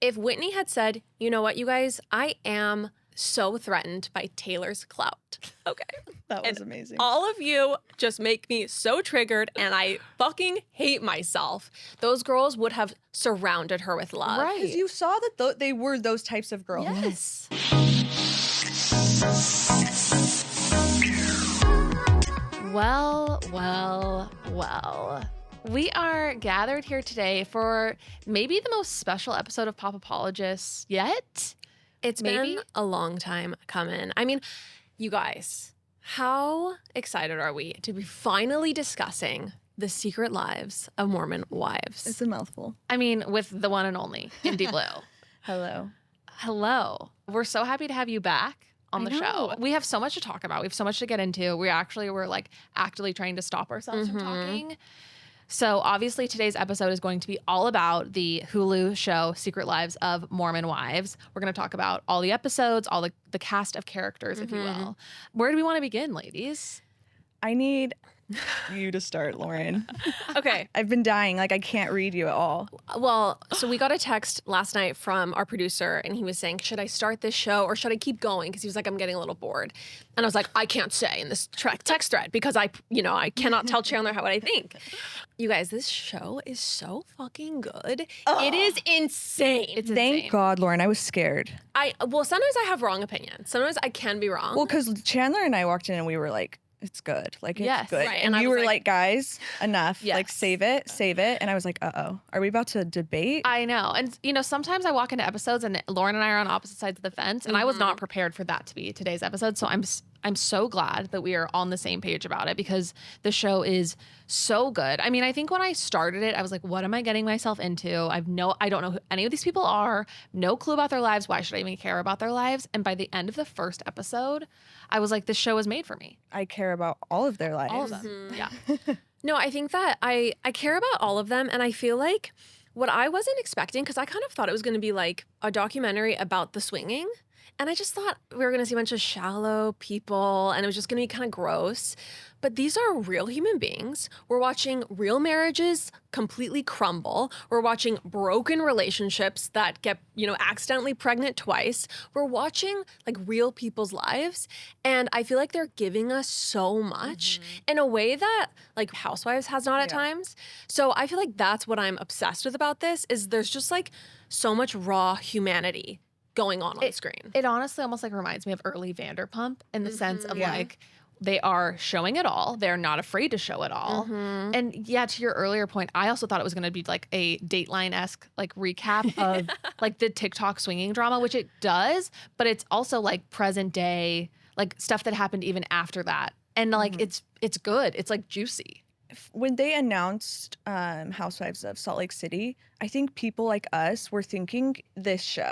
if Whitney had said, you know what, you guys, I am so threatened by Taylor's clout. Okay. That was amazing. All of you just make me so triggered and I fucking hate myself. Those girls would have surrounded her with love. Right. Because you saw that they were those types of girls. Yes. Well. We are gathered here today for maybe the most special episode of Pop Apologists yet. It's been a long time coming. I mean, you guys, how excited are we to be finally discussing the secret lives of Mormon wives? It's a mouthful. I mean, with the one and only Indy Blue. Hello. Hello. We're so happy to have you back on the show. We have so much to talk about. We have so much to get into. We're like actively trying to stop ourselves from talking. So obviously today's episode is going to be all about the Hulu show Secret Lives of Mormon Wives. We're going to talk about all the episodes, all the cast of characters, if you will. Where do we want to begin, ladies? I need you to start, Lauren. Okay. I've been dying. Like, I can't read you at all. Well, so we got a text last night from our producer, and he was saying, should I start this show or should I keep going? Because he was like, I'm getting a little bored. And I was like, I can't say in this text thread because I cannot tell Chandler what I think. You guys, this show is so fucking good. Oh. It is insane. It's Thank insane. God, Lauren. I was scared. Sometimes I have wrong opinions. Sometimes I can be wrong. Well, because Chandler and I walked in and we were like, it's good. Like, it's good. Right. And I you was were like, guys, enough. Yes. Like, save it. And I was like, uh-oh. Are we about to debate? I know. And, sometimes I walk into episodes and Lauren and I are on opposite sides of the fence. And I was not prepared for that to be today's episode. So I'm so glad that we are on the same page about it because the show is so good. I mean, I think when I started it, I was like, what am I getting myself into? I don't know who any of these people are. No clue about their lives. Why should I even care about their lives? And by the end of the first episode, I was like, this show is made for me. I care about all of their lives. All of them. Yeah. No, I think that I care about all of them. And I feel like what I wasn't expecting, because I kind of thought it was going to be like a documentary about the swinging. And I just thought we were going to see a bunch of shallow people and it was just going to be kind of gross. But these are real human beings. We're watching real marriages completely crumble. We're watching broken relationships that get, accidentally pregnant twice. We're watching like real people's lives. And I feel like they're giving us so much in a way that like Housewives has not at times. So I feel like that's what I'm obsessed with about this is there's just like so much raw humanity going on the screen. It honestly almost like reminds me of early Vanderpump in the sense of like they are showing it all. They're not afraid to show it all. And yeah, to your earlier point, I also thought it was going to be like a Dateline-esque like recap of like the TikTok swinging drama, which it does, but it's also like present day, like stuff that happened even after that. And like it's good. It's like juicy. When they announced Housewives of Salt Lake City, I think people like us were thinking this show.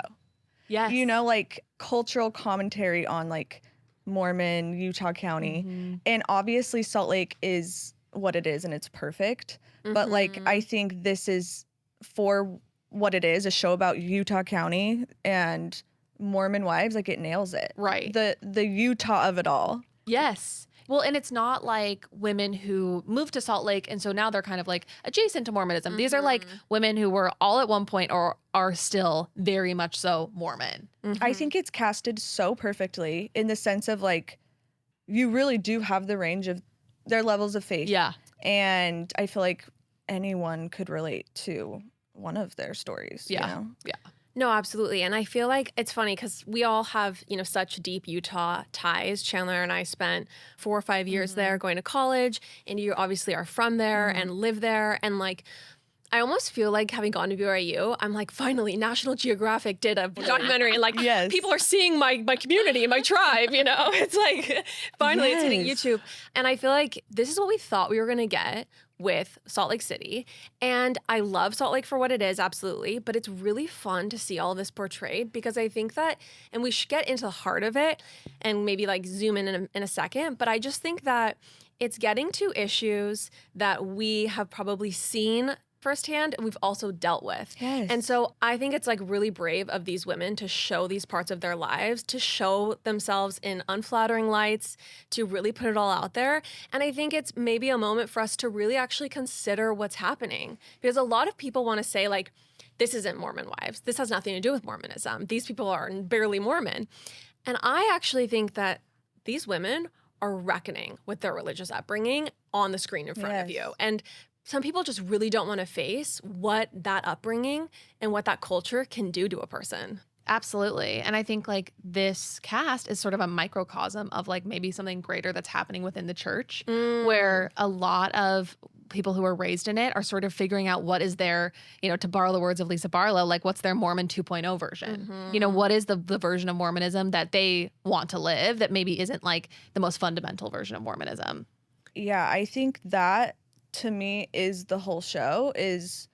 Yes. Like cultural commentary on like Mormon, Utah County. And obviously Salt Lake is what it is and it's perfect. But like, I think this is for what it is, a show about Utah County and Mormon wives. Like it nails it. Right. The Utah of it all. Yes. Well, and it's not like women who moved to Salt Lake and so now they're kind of like adjacent to Mormonism. These are like women who were all at one point or are still very much so Mormon. I think it's casted so perfectly in the sense of like, you really do have the range of their levels of faith. Yeah. And I feel like anyone could relate to one of their stories. Yeah. Yeah. No, absolutely. And I feel like it's funny because we all have, such deep Utah ties. Chandler and I spent 4 or 5 years there going to college, and you obviously are from there and live there. And like, I almost feel like having gone to BYU, I'm like, finally, National Geographic did a documentary and like people are seeing my community and my tribe, It's like, finally it's hitting YouTube. And I feel like this is what we thought we were going to get with Salt Lake City. And I love Salt Lake for what it is, absolutely. But it's really fun to see all this portrayed because I think that, and we should get into the heart of it and maybe like zoom in a second. But I just think that it's getting to issues that we have probably seen firsthand and we've also dealt with. Yes. And so I think it's like really brave of these women to show these parts of their lives, to show themselves in unflattering lights, to really put it all out there. And I think it's maybe a moment for us to really actually consider what's happening. Because a lot of people want to say like, this isn't Mormon wives. This has nothing to do with Mormonism. These people are barely Mormon. And I actually think that these women are reckoning with their religious upbringing on the screen in front of you. And some people just really don't want to face what that upbringing and what that culture can do to a person. Absolutely. And I think like this cast is sort of a microcosm of like maybe something greater that's happening within the church, where a lot of people who are raised in it are sort of figuring out what is their, you know, to borrow the words of Lisa Barlow, like what's their Mormon 2.0 version? You know, what is the version of Mormonism that they want to live that maybe isn't like the most fundamental version of Mormonism? Yeah, I think that to me is the whole show. Is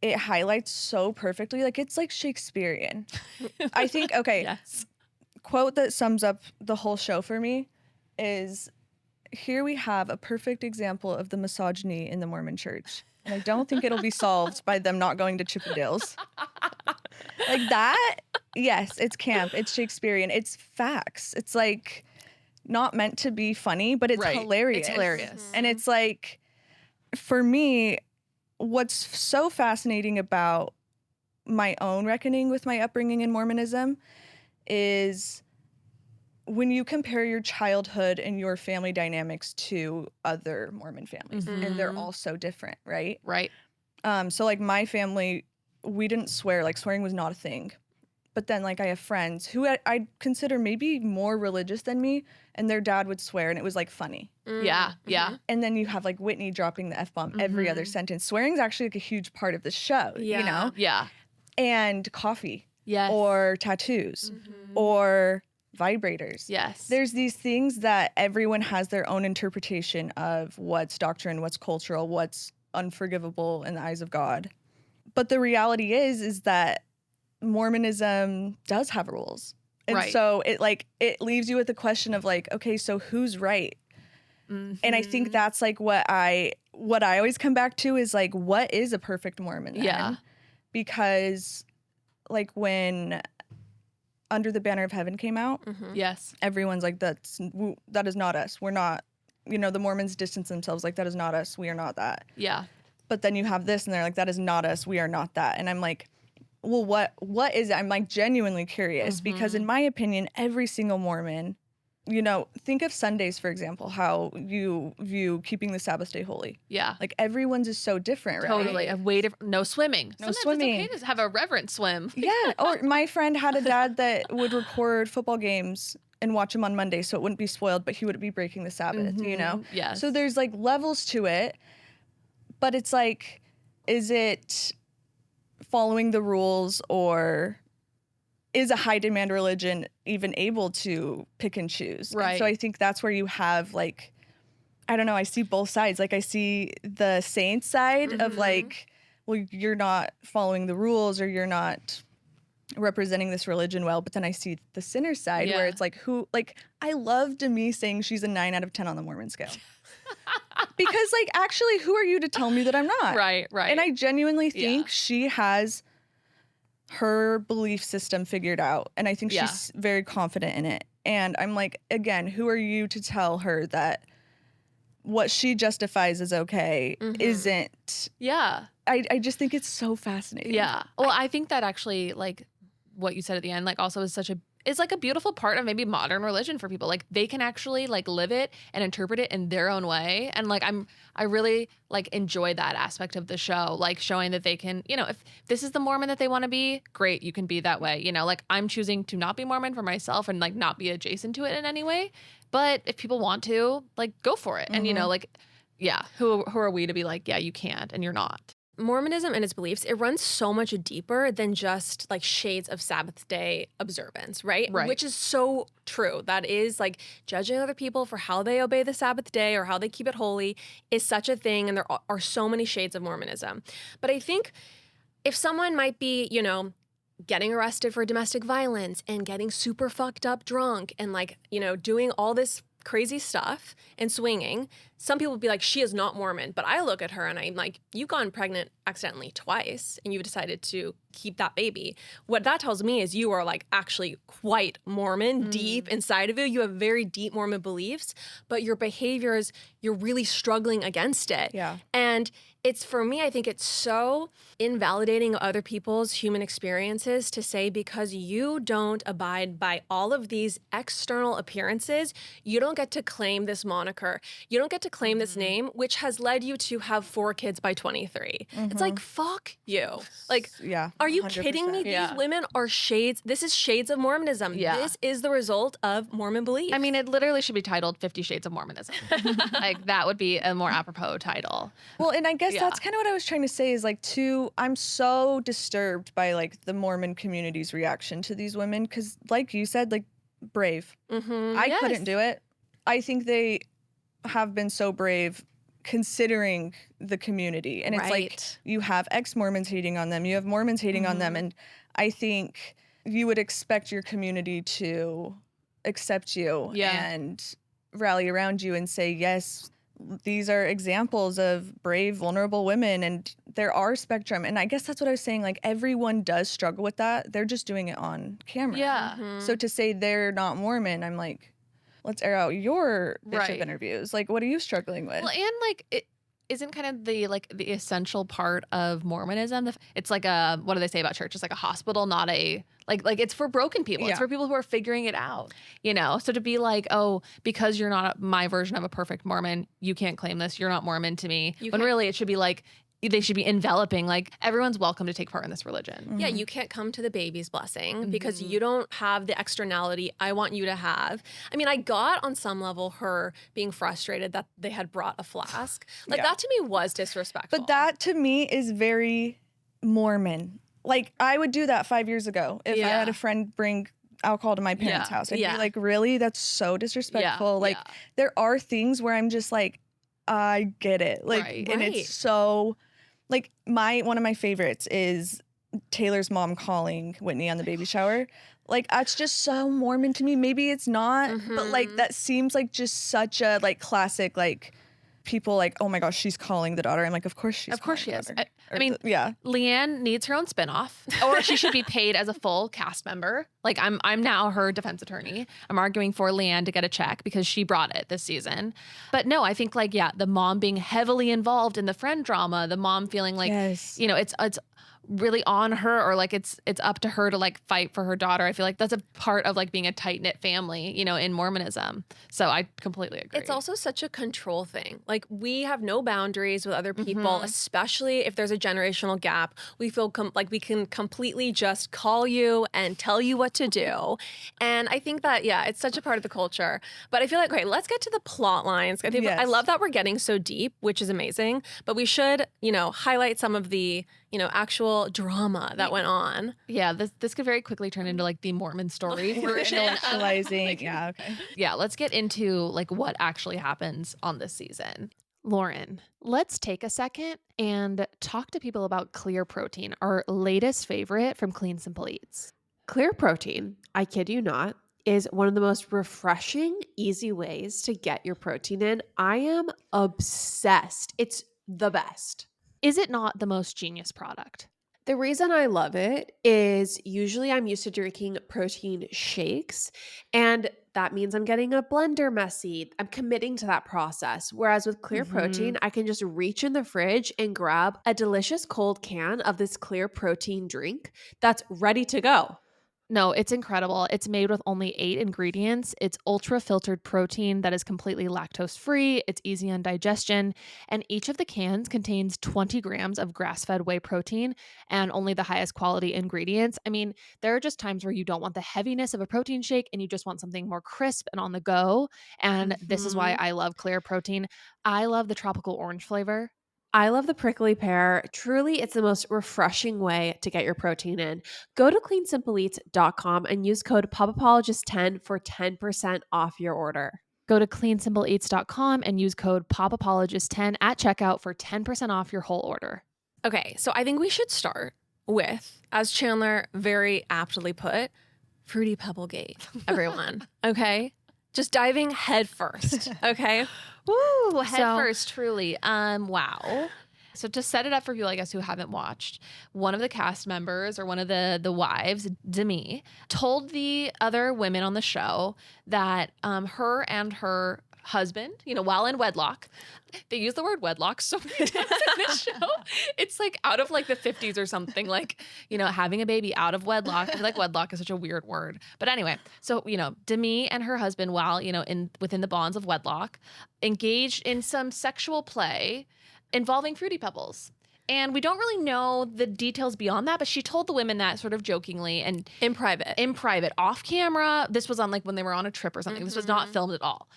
it highlights so perfectly, like it's like Shakespearean. I think, okay, Yes. quote that sums up the whole show for me is, here we have a perfect example of the misogyny in the Mormon church. And I don't think it'll be solved by them not going to Chippendales. Like that, yes, it's camp, it's Shakespearean, it's facts. It's like not meant to be funny, but it's hilarious. It's hilarious. And it's like, for me, what's so fascinating about my own reckoning with my upbringing in Mormonism is when you compare your childhood and your family dynamics to other Mormon families, and they're all so different, right? Right. So like my family, we didn't swear, like swearing was not a thing. But then like I have friends who I'd consider maybe more religious than me, and their dad would swear and it was like funny. Yeah. Yeah. And then you have like Whitney dropping the F-bomb every other sentence. Swearing's actually like a huge part of the show, you know? Yeah. And coffee. Yes. Or tattoos. Or vibrators. Yes. There's these things that everyone has their own interpretation of what's doctrine, what's cultural, what's unforgivable in the eyes of God. But the reality is that Mormonism does have rules. And so it leaves you with the question of like, okay, so who's right? And I think that's like what I always come back to is like, what is a perfect Mormon then? Yeah. Because like when Under the Banner of Heaven came out, Yes. everyone's like, that is not us. We're not, you know, the Mormons distance themselves like, that is not us. We are not that. Yeah. But then you have this and they're like, that is not us. We are not that. And I'm like, well, what is it? I'm like genuinely curious because in my opinion, every single Mormon, you know, think of Sundays, for example, how you view keeping the Sabbath day holy. Yeah. Like everyone's is so different, right? Totally. A way different. No swimming. No Sometimes swimming. It's okay to have a reverent swim. Yeah. Or my friend had a dad that would record football games and watch them on Monday so it wouldn't be spoiled, but he wouldn't be breaking the Sabbath, you know? Yes. So there's like levels to it, but it's like, is it following the rules, or is a high demand religion even able to pick and choose? Right. And so I think that's where you have like, I don't know, I see both sides. Like I see the saint side of like, well, you're not following the rules or you're not representing this religion well. But then I see the sinner side where it's like, I love Demi saying she's a 9 out of 10 on the Mormon scale. Because like, actually, who are you to tell me that I'm not? Right. And I genuinely think she has her belief system figured out. And I think she's very confident in it. And I'm like, again, who are you to tell her that what she justifies as okay isn't? Yeah. I just think it's so fascinating. Yeah. Well, I think that actually, like what you said at the end, like also is like a beautiful part of maybe modern religion for people. Like they can actually like live it and interpret it in their own way. And like I really like enjoy that aspect of the show, like showing that they can, you know, if this is the Mormon that they want to be, great, you can be that way. You know, like I'm choosing to not be Mormon for myself and like not be adjacent to it in any way. But if people want to, like go for it. And you know, like, yeah, who are we to be like, yeah, you can't and you're not. Mormonism and its beliefs, it runs so much deeper than just like shades of Sabbath day observance, right? Which is so true. That is like judging other people for how they obey the Sabbath day or how they keep it holy is such a thing. And there are so many shades of Mormonism. But I think if someone might be, you know, getting arrested for domestic violence and getting super fucked up drunk and like, you know, doing all this crazy stuff and swinging, some people would be like, she is not Mormon. But I look at her and I'm like, you've gone pregnant accidentally twice and you've decided to keep that baby. What that tells me is you are like actually quite Mormon deep inside of you. You have very deep Mormon beliefs, but your behaviors, you're really struggling against it. Yeah. And it's for me, I think it's so invalidating of other people's human experiences to say because you don't abide by all of these external appearances, you don't get to claim this moniker. You don't get to claim this name, which has led you to have 4 kids by 23. It's like, fuck you. Like, Yeah. are you 100%. kidding me? Yeah. These women are shades. This is shades of Mormonism. Yeah. This is the result of Mormon belief. I mean, it literally should be titled 50 Shades of Mormonism. Like, that would be a more apropos title. Well, and I guess Yeah. that's kind of what I was trying to say is like, I'm so disturbed by like the Mormon community's reaction to these women because, like you said, like brave. I couldn't do it. I think they have been so brave considering the community. And it's like Right. you have ex-Mormons hating on them, you have Mormons hating on them. And I think you would expect your community to accept you and rally around you and say, yes, these are examples of brave, vulnerable women, and there are spectrum. And I guess that's what I was saying. Like, everyone does struggle with that. They're just doing it on camera. Yeah. So to say they're not Mormon, I'm like, let's air out your bishop Right. interviews. Like, what are you struggling with? Well, and like it isn't kind of the essential part of Mormonism. It's like a, what do they say about church? It's like a hospital, not a like it's for broken people. Yeah. It's for people who are figuring it out, you know? So to be like, oh, because you're not my version of a perfect Mormon, you can't claim this. You're not Mormon to me. You When can't- really it should be like, they should be enveloping, like everyone's welcome to take part in this religion. Yeah, you can't come to the baby's blessing because you don't have the externality I want you to have. I mean, I got on some level her being frustrated that they had brought a flask. Like, Yeah. that to me was disrespectful. But that to me is very Mormon. Like, I would do that 5 years ago if I had a friend bring alcohol to my parents' Yeah. house. I'd Yeah. be like, really? That's so disrespectful. Like, there are things where I'm just like, I get it. Like, Right. and Right. it's so, like, one of my favorites is Taylor's mom calling Whitney on the baby shower. Like, that's just so Mormon to me. Maybe it's not, but like, that seems like just such a like classic, like, people like, oh my gosh, she's calling the daughter. I'm like, of course she's Of course calling she the is. daughter. I mean, yeah. Leanne needs her own spinoff, or she should be paid as a full cast member. Like, I'm now her defense attorney. I'm arguing for Leanne to get a check because she brought it this season. But no, I think like, the mom being heavily involved in the friend drama, the mom feeling like, Yes. you know, it's really on her, or like it's up to her to like fight for her daughter. I feel like that's a part of like being a tight knit family, you know, in Mormonism. So I completely agree. It's also such a control thing. Like, we have no boundaries with other people, especially if there's a generational gap. We feel like we can completely just call you and tell you what to do. And I think that, it's such a part of the culture. But I feel like, okay, let's get to the plot lines. I think I Yes. love that we're getting so deep, which is amazing. But we should, highlight some of the, actual drama that went on. yeah, this could very quickly turn into like the Mormon story We're version. intellectualizing. Yeah, okay. Yeah, let's get into like what actually happens on this season. Lauren, let's take a second and talk to people about Clear Protein, our latest favorite from Clean Simple Eats. Clear protein, I kid you not, is one of the most refreshing, easy ways to get your protein in. I am obsessed. It's the best. Is it not the most genius product? The reason I love it is usually I'm used to drinking protein shakes, and that means I'm getting a blender messy. I'm committing to that process. Whereas with Clear Protein, I can just reach in the fridge and grab a delicious cold can of this Clear Protein drink that's ready to go. No, it's incredible. It's made with only 8 ingredients. It's ultra filtered protein that is completely lactose free. It's easy on digestion. And each of the cans contains 20 grams of grass fed whey protein and only the highest quality ingredients. I mean, there are just times where you don't want the heaviness of a protein shake and you just want something more crisp and on the go. And this is why I love Clear Protein. I love the tropical orange flavor. I love the prickly pear. Truly, it's the most refreshing way to get your protein in. Go to cleansimpleeats.com and use code POPAPOLOGIST10 for 10% off your order. Go to cleansimpleeats.com and use code POPAPOLOGIST10 at checkout for 10% off your whole order. Okay, so I think we should start with, as Chandler very aptly put, Fruity Pebblegate, everyone. Okay? Just diving head first. Okay? Woo, head So- first, truly. Wow. So to set it up for people, I guess, who haven't watched, one of the cast members or one of the wives, Demi, told the other women on the show that her and her husband, while in wedlock. They use the word wedlock so many times in this show. It's like out of like the 50s or something, like, having a baby out of wedlock. I feel like wedlock is such a weird word. But anyway, so, Demi and her husband, while, within the bonds of wedlock, engaged in some sexual play involving Fruity Pebbles. And we don't really know the details beyond that, but she told the women that sort of jokingly and In private, off camera. This was on like when they were on a trip or something. This was not filmed at all.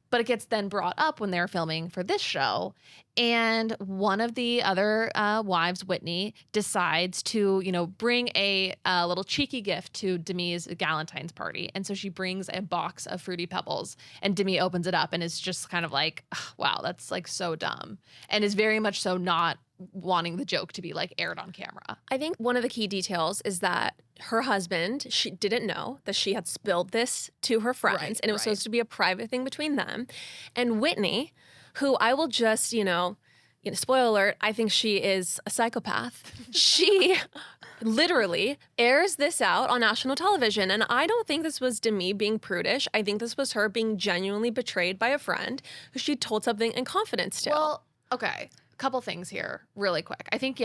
But it gets then brought up when they're filming for this show. And one of the other wives, Whitney, decides to, bring a little cheeky gift to Demi's Galentine's party. And so she brings a box of Fruity Pebbles, and Demi opens it up and is just kind of like, wow, that's like so dumb. And is very much so not wanting the joke to be like aired on camera. I think one of the key details is that her husband, she didn't know that she had spilled this to her friends, and it was supposed to be a private thing between them. And Whitney, who I will just, spoiler alert, I think she is a psychopath. She literally airs this out on national television. And I don't think this was Demi being prudish. I think this was her being genuinely betrayed by a friend who she told something in confidence to. Well, okay. Couple things here really quick. I think,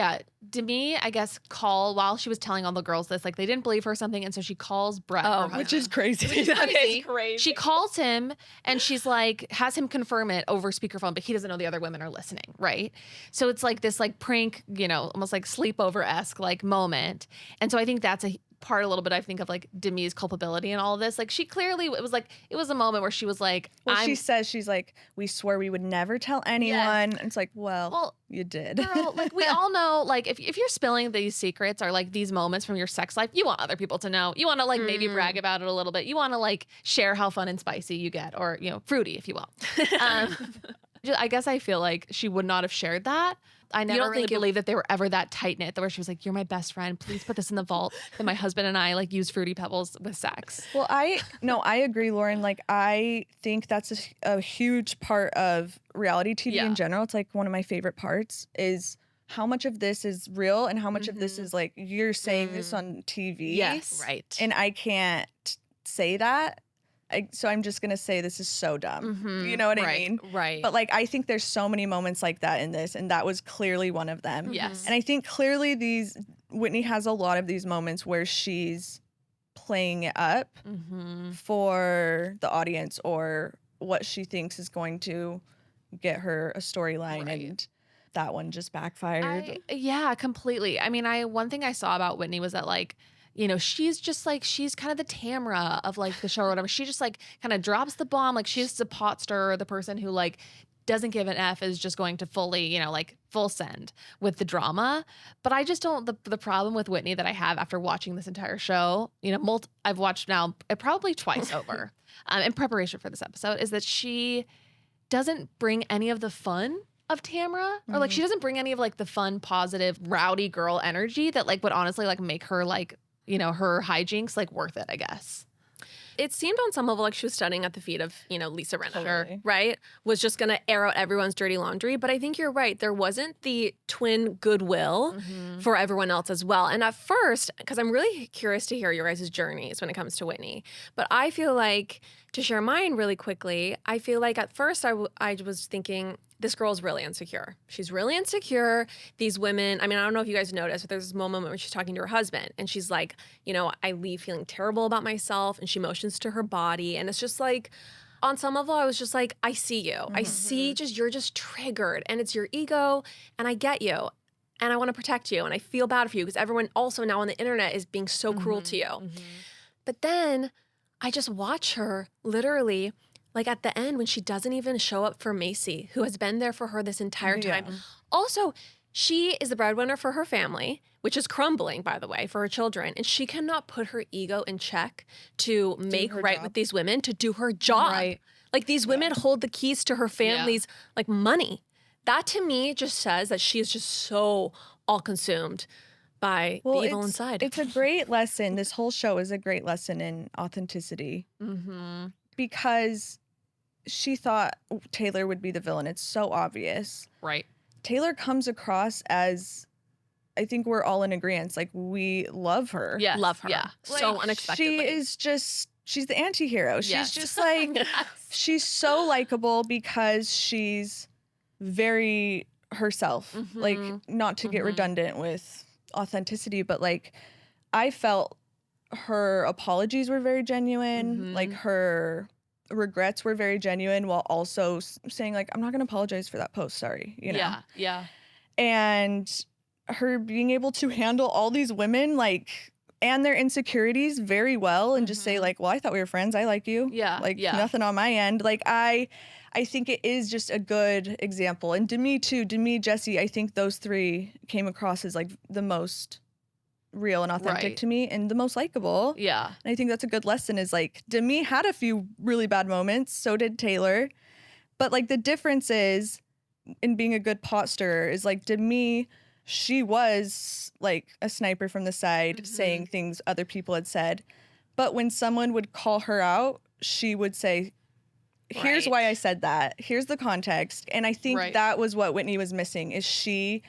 Demi, I guess, while she was telling all the girls this, like they didn't believe her or something. And so she calls Brett. Which is crazy. That is crazy. She calls him and she's like, has him confirm it over speakerphone, but he doesn't know the other women are listening. Right. So it's like this like prank, almost like sleepover-esque like moment. And so I think that's a part a little bit, I think, of like Demi's culpability in all of this. Like she clearly, it was a moment where she was like, she says, she's like, we swore we would never tell anyone. Yes. And it's like, well, you did. Girl, like we all know, like if you're spilling these secrets or like these moments from your sex life, you want other people to know. You want to like maybe brag about it a little bit. You want to like share how fun and spicy you get, or, fruity, if you will. I guess I feel like she would not have shared that. I never really believed that they were ever that tight-knit, where she was like, you're my best friend. Please put this in the vault. That my husband and I like use Fruity Pebbles with sex. Well, I agree, Lauren. Like, I think that's a huge part of reality TV in general. It's like one of my favorite parts is how much of this is real and how much of this is like, you're saying this on TV. Yes. Right. And I can't say that. So I'm just going to say this is so dumb. You know what I mean? Right. But like, I think there's so many moments like that in this, and that was clearly one of them. Yes. And I think clearly Whitney has a lot of these moments where she's playing it up for the audience or what she thinks is going to get her a storyline. And that one just backfired. Yeah, completely. I mean, one thing I saw about Whitney was that like, she's just like, she's kind of the Tamra of like the show or whatever. She just like kind of drops the bomb. Like she's the pot stirrer, the person who like doesn't give an F, is just going to fully, like full send with the drama. But I just don't, the problem with Whitney that I have after watching this entire show, I've watched now probably twice over in preparation for this episode, is that she doesn't bring any of the fun of Tamra, or like she doesn't bring any of like the fun, positive, rowdy girl energy that like would honestly like make her like, her hijinks like worth it, I guess. It seemed on some level like she was studying at the feet of, Lisa Rinna, Totally. right? Was just going to air out everyone's dirty laundry. But I think you're right. There wasn't the twin goodwill for everyone else as well. And at first, because I'm really curious to hear your guys' journeys when it comes to Whitney, but I feel like, to share mine really quickly, I feel like at first I was thinking, this girl's really insecure. She's really insecure. These women, I mean, I don't know if you guys noticed, but there's this moment where she's talking to her husband and she's like, I leave feeling terrible about myself, and she motions to her body. And it's just like, on some level, I was just like, I see you. I see you're just triggered, and it's your ego, and I get you. And I want to protect you, and I feel bad for you because everyone also now on the internet is being so cruel to you. But then I just watch her literally, like at the end when she doesn't even show up for Macy, who has been there for her this entire time. Also, she is the breadwinner for her family, which is crumbling, by the way, for her children. And she cannot put her ego in check to make right with these women, to do her job. Right. Like these women hold the keys to her family's like money. That to me just says that she is just so all consumed by the evil inside. It's a great lesson. This whole show is a great lesson in authenticity. Because she thought Taylor would be the villain. It's so obvious. Right. Taylor comes across as, I think we're all in agreement, like we love her. Yeah. Love her. Yeah. So Like, unexpectedly. She is just she's the anti-hero. She's Yes. just like, Yes. she's so likable because she's very herself. Like, not to get redundant with authenticity, but like, I felt her apologies were very genuine. Like, her regrets were very genuine, while also saying like, I'm not going to apologize for that post. Sorry. You know? Yeah. And her being able to handle all these women, like, and their insecurities very well, and just say like, well, I thought we were friends. I like you. Yeah, Like, yeah. nothing on my end. Like, I think it is just a good example. And Demi too, Demi, Jesse, I think those three came across as like the most real and authentic Right. to me, and the most likable. Yeah. And I think that's a good lesson, is like, Demi had a few really bad moments. So did Taylor. But like, the difference is in being a good pot stirrer is like, Demi, she was like a sniper from the side saying things other people had said. But when someone would call her out, she would say, here's Right. why I said that. Here's the context. And I think Right. that was what Whitney was missing, is she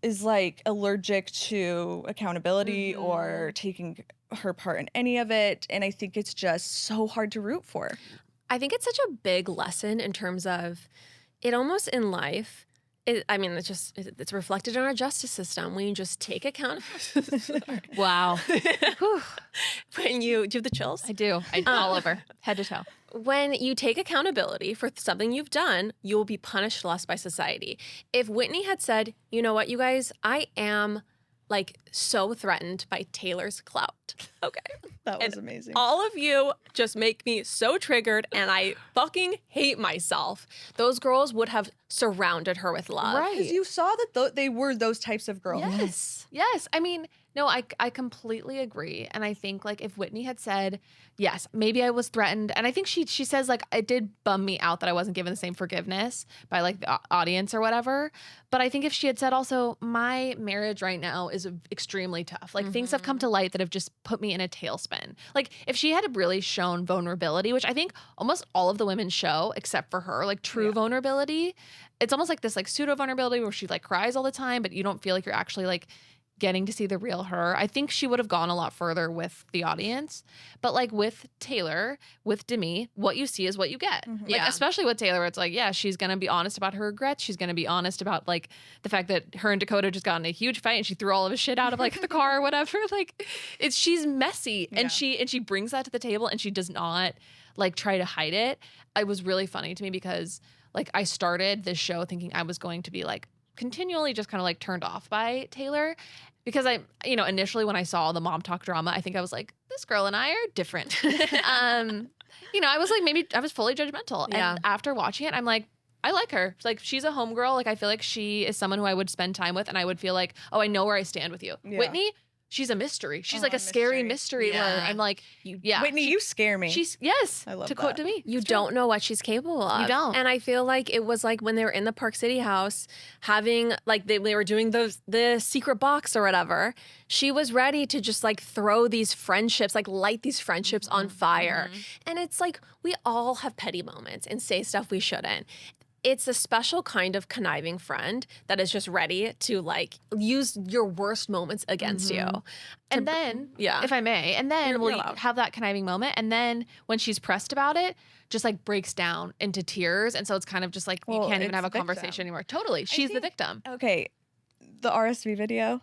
is like allergic to accountability or taking her part in any of it. And I think it's just so hard to root for. I think it's such a big lesson in terms of it almost in life. It's reflected in our justice system when you just take accountability. Wow. Whew. When you do you have the chills? I do. All over, head to toe. When you take accountability for something you've done, you will be punished less by society. If Whitney had said, you know what, you guys, I am like so threatened by Taylor's clout. Okay. That was And amazing. All of you just make me so triggered and I fucking hate myself. Those girls would have surrounded her with love. Right. Because you saw that they were those types of girls. Yes. I mean, no, I completely agree. And I think like if Whitney had said, yes, maybe I was threatened. And I think she says like, it did bum me out that I wasn't given the same forgiveness by like the audience or whatever. But I think if she had said also, my marriage right now is extremely tough. Like things have come to light that have just put me in a tailspin. Like if she had really shown vulnerability, which I think almost all of the women show except for her, like true vulnerability. It's almost like this like pseudo vulnerability where she like cries all the time, but you don't feel like you're actually like getting to see the real her. I think she would have gone a lot further with the audience. But like with Taylor, with Demi, what you see is what you get. Like Yeah. especially with Taylor, where it's like, yeah, she's gonna be honest about her regrets. She's gonna be honest about like the fact that her and Dakota just got in a huge fight and she threw all of his shit out of like the car or whatever. Like she's messy and she brings that to the table and she does not like try to hide it. It was really funny to me because like I started this show thinking I was going to be like continually just kind of like turned off by Taylor because initially when I saw the mom talk drama, I think I was like, this girl and I are different. I was like, maybe I was fully judgmental. Yeah. And after watching it, I'm like, I like her. Like she's a homegirl. Like I feel like she is someone who I would spend time with and I would feel like, oh, I know where I stand with you. Yeah. Whitney, she's a mystery. She's like a mystery. scary mystery Yeah. where I'm like, Whitney, you scare me. she's yes. I love to quote that. to me. You don't know what she's capable of. You don't. And I feel like it was like when they were in the Park City house having like they were doing the secret box or whatever. She was ready to just like throw these friendships, like light these friendships on fire. And it's like we all have petty moments and say stuff we shouldn't. It's a special kind of conniving friend that is just ready to like use your worst moments against you. And then, yeah. if I may, and then You're we'll allowed. have that conniving moment. And then when she's pressed about it, just like breaks down into tears. And so it's kind of just like, you Well, can't even it's have a victim. conversation anymore. Totally. She's the think- victim. Okay, the RSV video.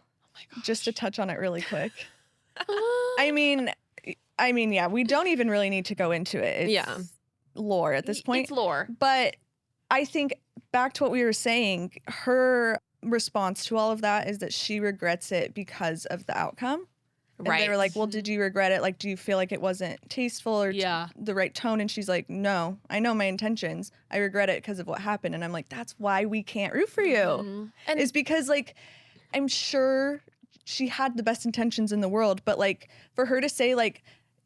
Just to touch on it really quick. I mean, yeah, we don't even really need to go into it. It's lore at this point. It's lore. But I think back to what we were saying, her response to all of that is that she regrets it because of the outcome. And Right. they were like, well, did you regret it? Like, do you feel like it wasn't tasteful or Yeah. the right tone? And she's like, no, I know my intentions. I regret it because of what happened. And I'm like, that's why we can't root for you. And Is because like, I'm sure she had the best intentions in the world, but like for her to say like,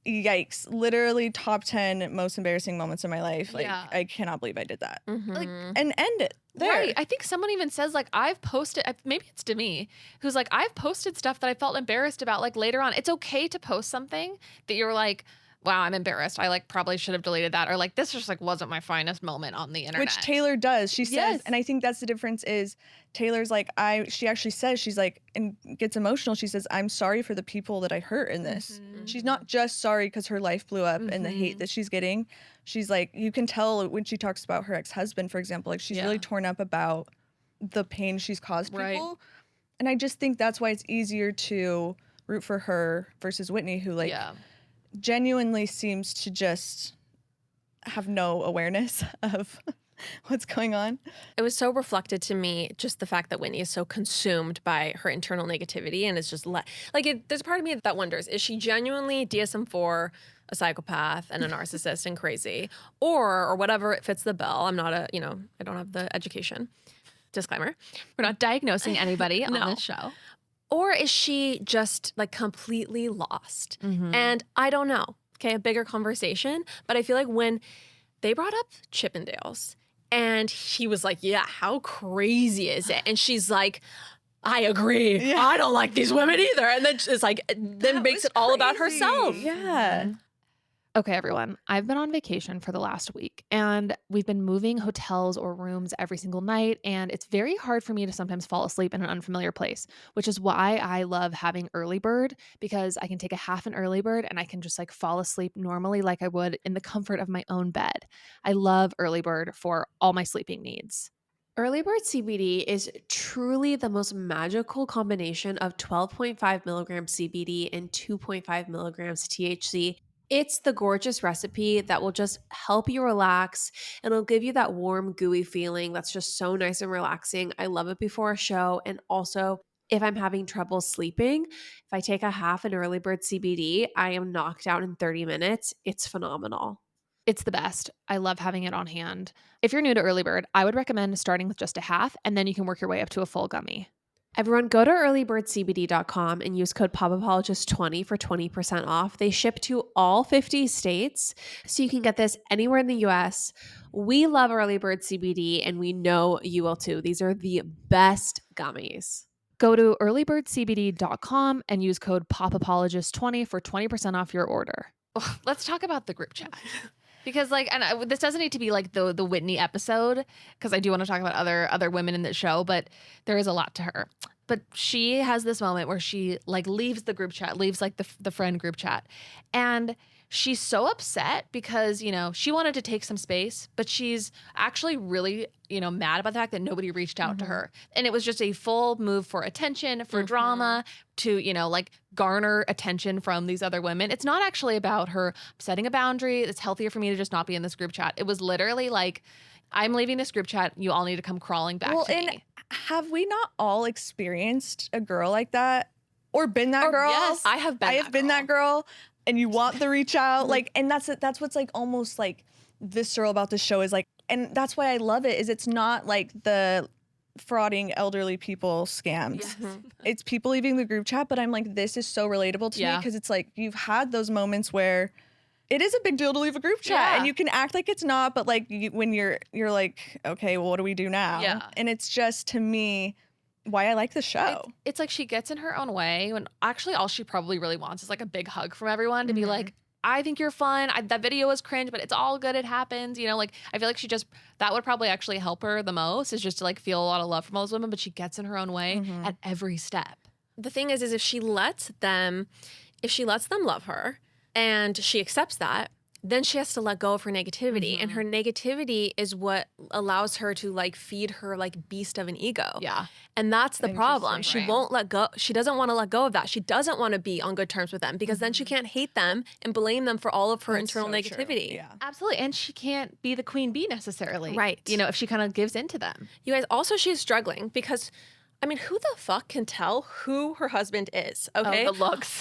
yikes, literally top 10 most embarrassing moments in my life. Like, Yeah. I cannot believe I did that. like, And end it there. right. I think someone even says like, I've posted, maybe it's Demi, who's like, I've posted stuff that I felt embarrassed about like later on. It's okay to post something that you're like, wow, I'm embarrassed. I like probably should have deleted that, or like this just like wasn't my finest moment on the internet. Which Taylor does. She says, Yes. and I think that's the difference is Taylor's like, she actually says, she's like, and gets emotional. She says, I'm sorry for the people that I hurt in this. She's not just sorry because her life blew up and the hate that she's getting. She's like, you can tell when she talks about her ex-husband, for example, like she's really torn up about the pain she's caused people. Right. And I just think that's why it's easier to root for her versus Whitney, who like genuinely seems to just have no awareness of what's going on. It was so reflected to me, just the fact that Whitney is so consumed by her internal negativity and is just there's a part of me that wonders, is she genuinely DSM-4, a psychopath and a narcissist and crazy, or whatever it fits the bill? I'm not I don't have the education. Disclaimer. We're not diagnosing anybody on this show. Or is she just like completely lost? And I don't know. Okay, a bigger conversation. But I feel like when they brought up Chippendales and he was like, yeah, how crazy is it? And she's like, I agree. Yeah. I don't like these women either. And then it's like, then makes it all about herself. Yeah. Okay, everyone, I've been on vacation for the last week and we've been moving hotels or rooms every single night. And it's very hard for me to sometimes fall asleep in an unfamiliar place, which is why I love having early bird, because I can take a half an early bird and I can just like fall asleep normally like I would in the comfort of my own bed. I love early bird for all my sleeping needs. Early Bird CBD is truly the most magical combination of 12.5 milligrams CBD and 2.5 milligrams THC. It's the gorgeous recipe that will just help you relax and it'll give you that warm, gooey feeling that's just so nice and relaxing. I love it before a show. And also, if I'm having trouble sleeping, if I take a half an Early Bird CBD, I am knocked out in 30 minutes. It's phenomenal. It's the best. I love having it on hand. If you're new to Early Bird, I would recommend starting with just a half, and then you can work your way up to a full gummy. Everyone, go to earlybirdcbd.com and use code POPAPOLOGIST20 for 20% off. They ship to all 50 states, so you can get this anywhere in the US. We love Early Bird CBD, and we know you will too. These are the best gummies. Go to earlybirdcbd.com and use code POPAPOLOGIST20 for 20% off your order. Let's talk about the group chat. Because this doesn't need to be like the Whitney episode, because I do want to talk about other women in the show, but there is a lot to her. But she has this moment where she like leaves the group chat, leaves like the friend group chat, and she's so upset because, she wanted to take some space, but she's actually really, mad about the fact that nobody reached out to her. And it was just a full move for attention, for drama, to, garner attention from these other women. It's not actually about her setting a boundary. It's healthier for me to just not be in this group chat. It was literally like, I'm leaving this group chat. You all need to come crawling back to me. Have we not all experienced a girl like that? Or been that girl? Yes, I have been that girl. And you want the reach out, and that's what's like almost like visceral about the show is like, and that's why I love it, is it's not like the frauding elderly people scams. Yes. It's people leaving the group chat, but I'm like, this is so relatable to me, because it's like you've had those moments where it is a big deal to leave a group chat and you can act like it's not, but like when you're like, okay, well, what do we do now? Yeah. And it's just, to me, why I like the show. It's like she gets in her own way when actually all she probably really wants is like a big hug from everyone to be like, I think you're fun. That video was cringe, but it's all good. It happens. Like I feel like that would probably actually help her the most, is just to like feel a lot of love from all those women, but she gets in her own way at every step. The thing is if she lets them love her and she accepts that, then she has to let go of her negativity. And her negativity is what allows her to like feed her like beast of an ego. Yeah. And that's the problem. She won't let go. She doesn't want to let go of that. She doesn't want to be on good terms with them, because then she can't hate them and blame them for all of her internal negativity. Yeah. Absolutely. And she can't be the queen bee necessarily. Right. If she kind of gives into them. You guys, also she's struggling because, I mean, who the fuck can tell who her husband is? Okay. Oh, the looks.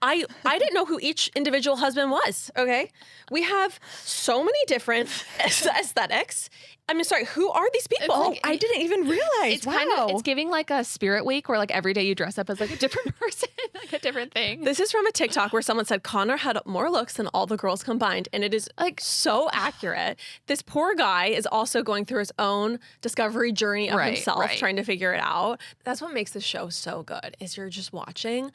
I didn't know who each individual husband was, okay? We have so many different aesthetics. I mean, sorry, who are these people? I didn't even realize. It's giving like a spirit week where like every day you dress up as like a different person, like a different thing. This is from a TikTok where someone said Connor had more looks than all the girls combined. And it is like so accurate. This poor guy is also going through his own discovery journey of himself, trying to figure it out. That's what makes the show so good, is you're just watching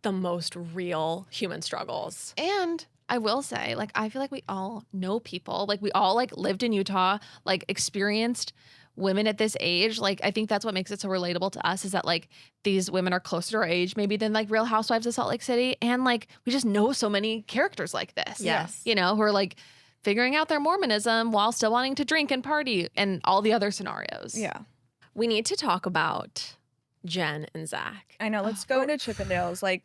the most real human struggles. And I will say, like, I feel like we all know people, like we all like lived in Utah, like experienced women at this age. Like, I think that's what makes it so relatable to us, is that like these women are closer to our age maybe than like Real Housewives of Salt Lake City. And like, we just know so many characters like this. Yes. You know, who are like figuring out their Mormonism while still wanting to drink and party and all the other scenarios. Yeah. We need to talk about Jen and Zach. I know. Let's go into Chippendales. Like,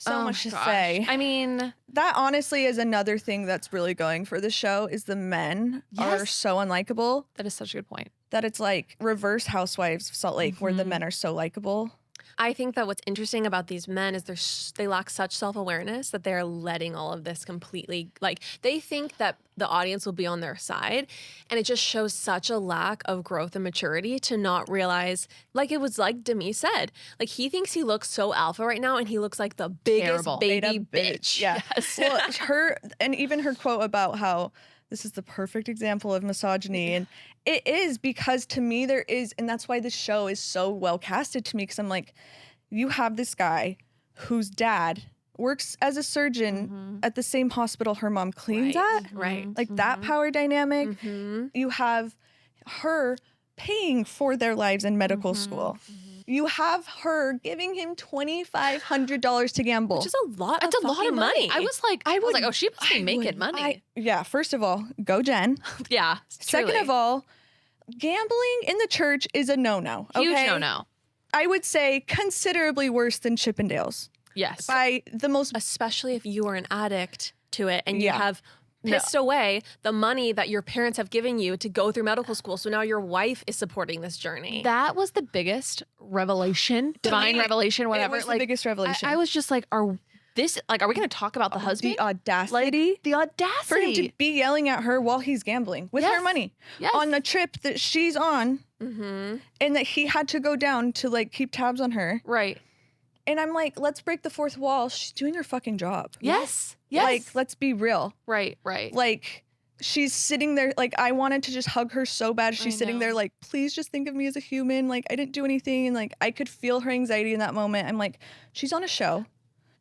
so much to gosh. say. I mean, That honestly is another thing that's really going for the show, is the men are Yes. so unlikable that is such a good point. that it's like reverse Housewives of Salt Lake, where the men are so likable. I think that what's interesting about these men is they lack such self-awareness that they're letting all of this completely, like, they think that the audience will be on their side, and it just shows such a lack of growth and maturity to not realize, like it was like Demi said, like he thinks he looks so alpha right now, and he looks like the biggest Terrible. baby Beta bitch. Yeah. Well, and even her quote about how this is the perfect example of misogyny. And it is, because to me there is, and that's why the show is so well casted to me, because I'm like, you have this guy whose dad works as a surgeon at the same hospital her mom cleans at. Right. Like that power dynamic. You have her paying for their lives in medical school. You have her giving him $2,500 to gamble. Which is a lot. That's a lot of money. I was like, oh, she must be making money. Yeah, first of all, go Jen. Yeah. Second of all, gambling in the church is a no-no. Huge Okay? no-no. I would say considerably worse than Chippendales. Yes. By the most. especially if you are an addict to it and you Yeah. have pissed away the money that your parents have given you to go through medical school. So now your wife is supporting this journey. That was the biggest revelation, divine revelation, whatever. It was the biggest revelation. I was just like, are we going to talk about the husband? The audacity. The audacity. For him to be yelling at her while he's gambling with her Yes. money Yes. on the trip that she's on, Mm-hmm. and that he had to go down to like keep tabs on her. Right. And I'm like, let's break the fourth wall. She's doing her fucking job. Yes. Yes. Like, let's be real. Right. Right. Like, she's sitting there. Like, I wanted to just hug her so bad. She's sitting there like, please just think of me as a human. Like, I didn't do anything. And like, I could feel her anxiety in that moment. I'm like, she's on a show.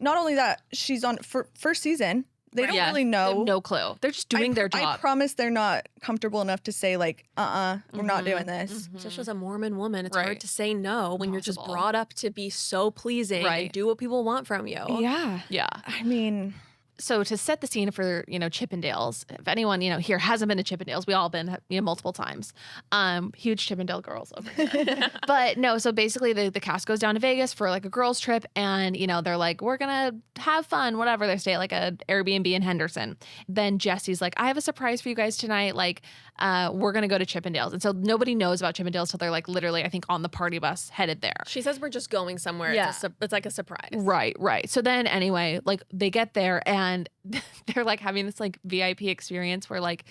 Not only that, she's on first season. They don't really They know. have no clue. They're just doing their job. I promise they're not comfortable enough to say like, we're not doing this. Especially as a Mormon woman, it's Right. hard to say no when you're just Impossible. brought up to be so pleasing Right. and do what people want from you. Yeah. Yeah. I mean, So to set the scene for, Chippendales, if anyone, here hasn't been to Chippendales, we all been, multiple times. Huge Chippendale girls over here. But no, so basically the cast goes down to Vegas for like a girls trip, and, they're like, we're going to have fun, whatever. They stay at like a Airbnb in Henderson. Then Jesse's like, I have a surprise for you guys tonight. Like, we're going to go to Chippendales. And so nobody knows about Chippendales till they're like literally, I think, on the party bus headed there. She says we're just going somewhere. Yeah. It's like a surprise. Right. So then anyway, like they get there and they're like having this like VIP experience where like,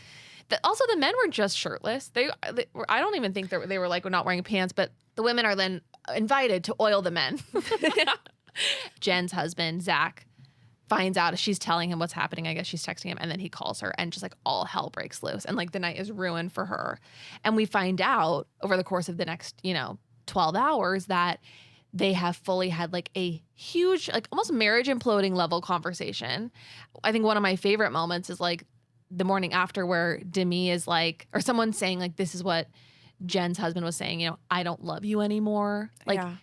also the men were just shirtless. I don't even think they were like not wearing pants, but the women are then invited to oil the men. Jen's husband, Zach, finds out as she's telling him what's happening. I guess she's texting him, and then he calls her, and just like all hell breaks loose, and like the night is ruined for her. And we find out over the course of the next 12 hours that they have fully had like a huge, like almost marriage imploding level conversation. I think one of my favorite moments is like the morning after, where Demi is like, or someone saying like, this is what Jen's husband was saying, I don't love you anymore. Like, yeah.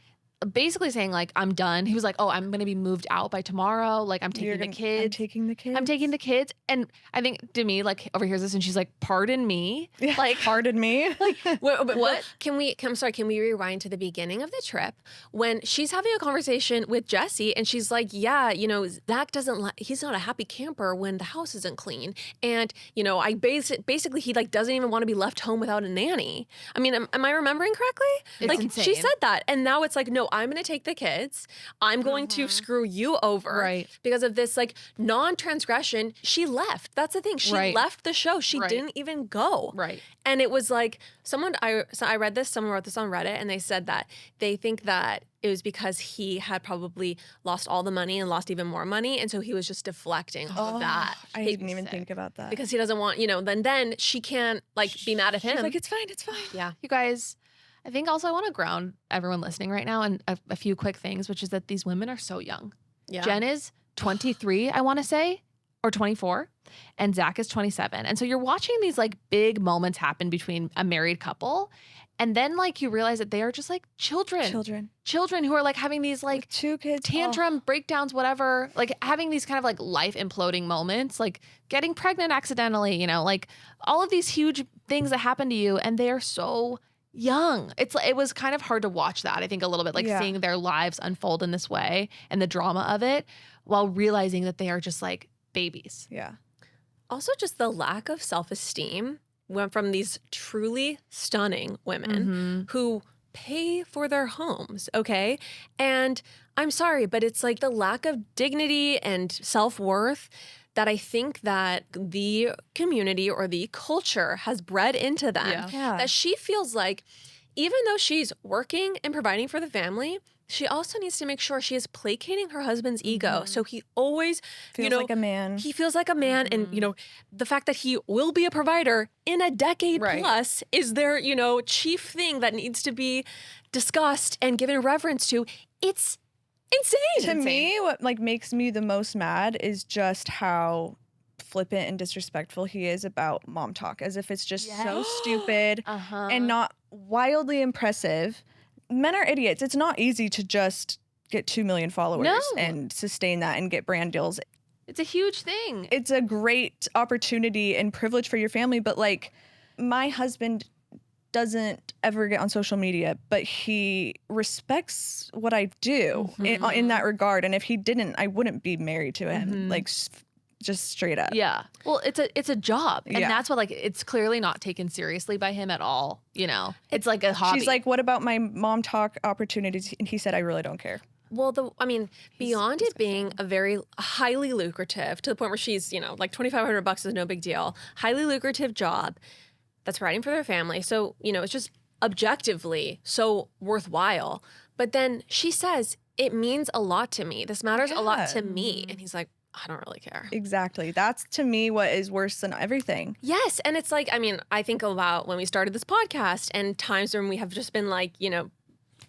basically saying like, I'm done. He was like, oh, I'm going to be moved out by tomorrow. Like, I'm taking the kids. I'm taking the kids. I'm taking the kids. And I think Demi like overhears this and she's like, pardon me. Yeah. Like, Pardon me. like What? Can we rewind to the beginning of the trip when she's having a conversation with Jesse, and she's like, yeah, Zach he's not a happy camper when the house isn't clean. And, I basically he like doesn't even want to be left home without a nanny. I mean, am I remembering correctly? It's like insane. she said that. And now it's like, no, I'm going to take the kids. I'm going to screw you over. Right. Because of this like non-transgression. She left. That's the thing. She Right. left the show. She Right. didn't even go. Right. And it was like I read this, someone wrote this on Reddit, and they said that they think that it was because he had probably lost all the money and lost even more money. And so he was just deflecting all of that. I didn't even think about that. Because he doesn't want, then she can't like be mad at him. She's like, it's fine. Yeah. You guys, I think also I want to ground everyone listening right now in a few quick things, which is that these women are so young. Yeah. Jen is 23, I want to say, or 24, and Zach is 27. And so you're watching these like big moments happen between a married couple. And then like you realize that they are just like children who are like having these like With 2 kids, tantrum breakdowns, whatever, like having these kind of like life imploding moments, like getting pregnant accidentally, you know, like all of these huge things that happen to you. And they are so young. It was kind of hard to watch that, I think, a little bit, like seeing their lives unfold in this way and the drama of it while realizing that they are just like babies. Yeah. Also, just the lack of self-esteem went from these truly stunning women who pay for their homes, okay? And I'm sorry, but it's like the lack of dignity and self-worth that I think that the community or the culture has bred into them. Yeah. That she feels like even though she's working and providing for the family, she also needs to make sure she is placating her husband's ego. So he always Feels like a man. He feels like a man. And, the fact that he will be a provider in a decade plus is their, chief thing that needs to be discussed and given reverence to. It's insane. To me, what like makes me the most mad is just how flippant and disrespectful he is about mom talk, as if it's just so stupid and not wildly impressive. Men are idiots. It's not easy to just get 2 million followers and sustain that and get brand deals. It's a huge thing. It's a great opportunity and privilege for your family, but like my husband doesn't ever get on social media, but he respects what I do in that regard. And if he didn't, I wouldn't be married to him. Like just straight up. Yeah. Well, it's a job. And that's what, like, it's clearly not taken seriously by him at all. It's like a hobby. She's like, what about my mom talk opportunities? And he said, I really don't care. Well, beyond it being a very highly lucrative, to the point where she's, like $2,500 is no big deal, highly lucrative job that's providing for their family. So, it's just objectively so worthwhile. But then she says, it means a lot to me. This matters a lot to me. And he's like, I don't really care. Exactly. That's to me what is worse than everything. Yes. And it's like, I think about when we started this podcast and times when we have just been like,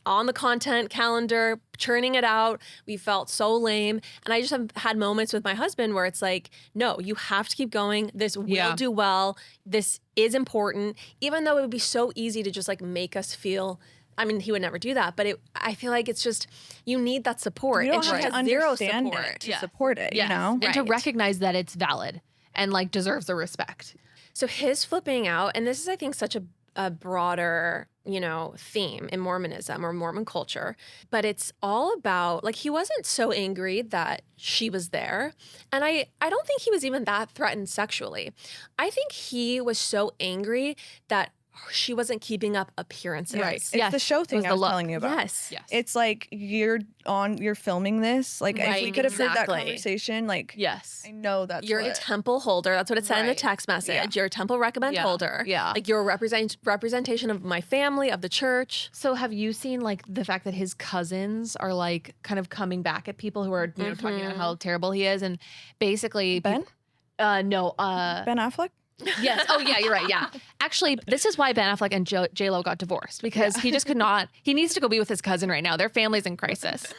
on the content calendar, churning it out. We felt so lame. And I just have had moments with my husband where it's like, no, you have to keep going. This will do well. This is important. Even though it would be so easy to just like make us feel, he would never do that. But I feel like it's just, you need that support. You don't and have she to has zero understand support. it to support it, you know? And to recognize that it's valid and like deserves the respect. So his flipping out, and this is, I think, such a broader, theme in Mormonism or Mormon culture, but it's all about, like, he wasn't so angry that she was there. And I don't think he was even that threatened sexually. I think he was so angry that she wasn't keeping up appearances. Right. It's the show thing I was telling you about. Yes. It's like you're filming this. Like if we could have heard that conversation, like I know that's you're a temple holder. That's what it said in the text message. Yeah. You're a temple recommend holder. Yeah. Like you're a representation of my family, of the church. So have you seen like the fact that his cousins are like kind of coming back at people who are talking about how terrible he is, and basically Ben? No. Ben Affleck? Yes. Oh, yeah, you're right. Yeah. Actually, this is why Ben Affleck and J-Lo got divorced, because he just could not, he needs to go be with his cousin right now. Their family's in crisis.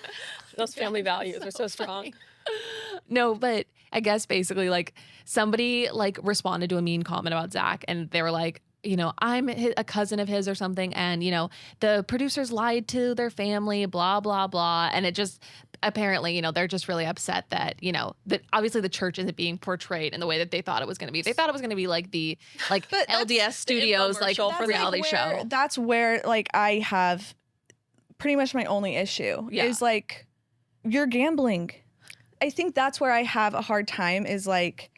Those family values are so strong. No, but I guess basically like somebody like responded to a mean comment about Zach, and they were like, I'm a cousin of his or something. And, the producers lied to their family, blah, blah, blah. And it just apparently, they're just really upset that, that obviously the church isn't being portrayed in the way that they thought it was going to be. They thought it was going to be like the LDS Studios, like reality show. That's where like I have pretty much my only issue is like, you're gambling. I think that's where I have a hard time is like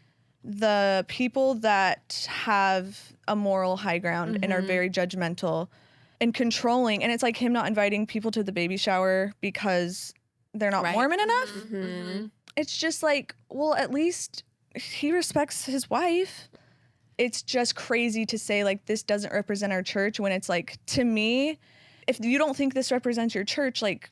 the people that have a moral high ground and are very judgmental and controlling. And it's like him not inviting people to the baby shower because they're not Mormon enough. It's just like, well, at least he respects his wife. It's just crazy to say like this doesn't represent our church when it's like, to me, if you don't think this represents your church, like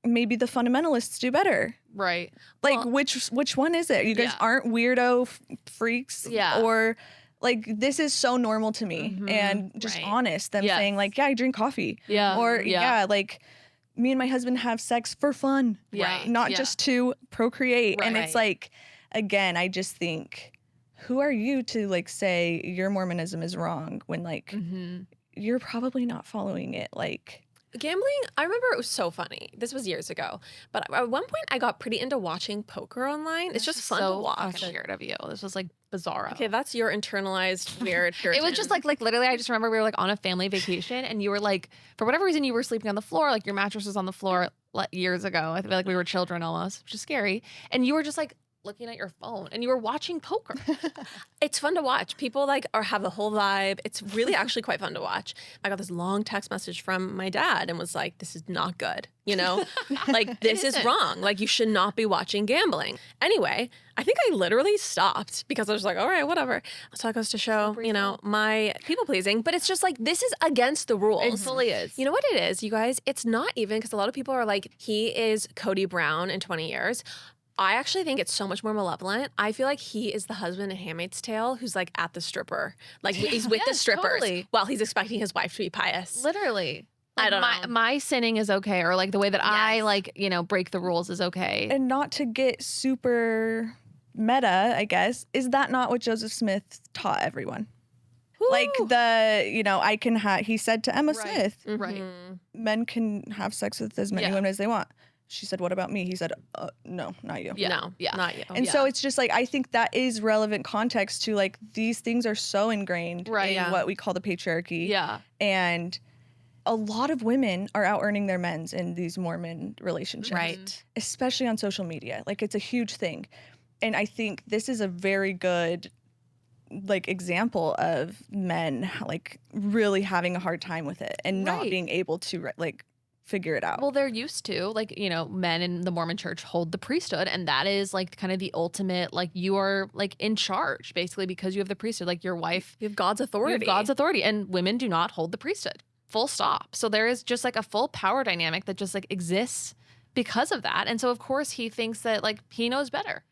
maybe the fundamentalists do better. Right. Like which one is it? You guys aren't weirdo freaks or like this is so normal to me and just honest them saying like, yeah, I drink coffee. Yeah. Or like me and my husband have sex for fun, Right. not just to procreate. And it's Right. like, again, I just think, who are you to like say your Mormonism is wrong when like you're probably not following it? Like, Gambling, I remember it was so funny. This was years ago. But at one point, I got pretty into watching poker online. It's just fun to so watch. fucking weird of you. This was like bizarro. Okay, that's your internalized weird It Puritan. was just like literally, I just remember we were like on a family vacation and you were like, for whatever reason, you were sleeping on the floor. Like your mattress was on the floor years ago. I feel like we were children almost, which is scary. And you were just like looking at your phone and you were watching poker. It's fun to watch. People like have the whole vibe. It's really actually quite fun to watch. I got this long text message from my dad and was like, this is not good. You know, like this is wrong. Like you should not be watching gambling. Anyway, I think I literally stopped because I was like, all right, whatever. So that goes to show, you know, my people pleasing. But it's just like, this is against the rules. It fully is. You know what it is, you guys? It's not even because a lot of people are like, he is Cody Brown in 20 years. I actually think it's so much more malevolent. I feel like he is the husband in Handmaid's Tale who's like at the stripper. Like he's with the Yes, strippers totally. while he's expecting his wife to be pious. Literally. I Like, don't know. My sinning is okay. Or like the way that I Yes. like, you know, break the rules is okay. and not to get super meta, I guess, is that not what Joseph Smith taught everyone? Like you know, he said to Emma Smith, Right. men can have sex with as many Yeah. women as they want. She said, what about me? He said, no, not you. Yeah. No, Yeah. not you. And so it's just like, I think that is relevant context to like, these things are so ingrained Right, in yeah. what we call the patriarchy. Yeah. And a lot of women are out earning their men's in these Mormon relationships. Right. Especially on social media. Like it's a huge thing. And I think this is a very good like example of men like really having a hard time with it and not Right. being able to like figure it out. Well, they're used to, like, you know, men in the Mormon church hold the priesthood, and that is like kind of the ultimate, like, you are like in charge basically because you have the priesthood, like your wife, You have God's you authority. have God's authority, and women do not hold the priesthood. Full stop. So there is just like a full power dynamic that just like exists because of that. And so of course he thinks that like he knows better.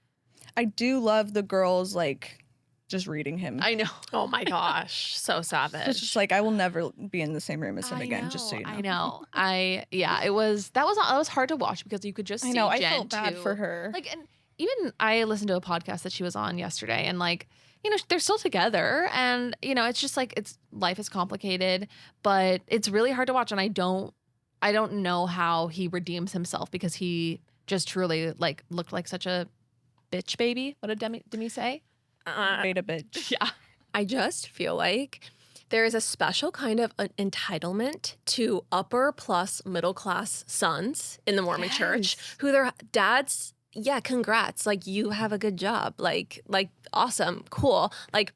I do love the girls like just reading him. I know. Oh my gosh. So savage. It's just like I will never be in the same room as him again, just so you know. I know. It was hard to watch because you could just see I know, I Jen felt bad too. for her. Like, and even I listened to a podcast that she was on yesterday, and like, you know, they're still together, and you know, it's just like life is complicated, but it's really hard to watch, and I don't know how he redeems himself because he just truly like looked like such a bitch baby. What did Demi say? Beta bitch. Yeah. I just feel like there is a special kind of an entitlement to upper plus middle class sons in the Mormon church who their dads, yeah, congrats. Like you have a good job. Like awesome, cool. Like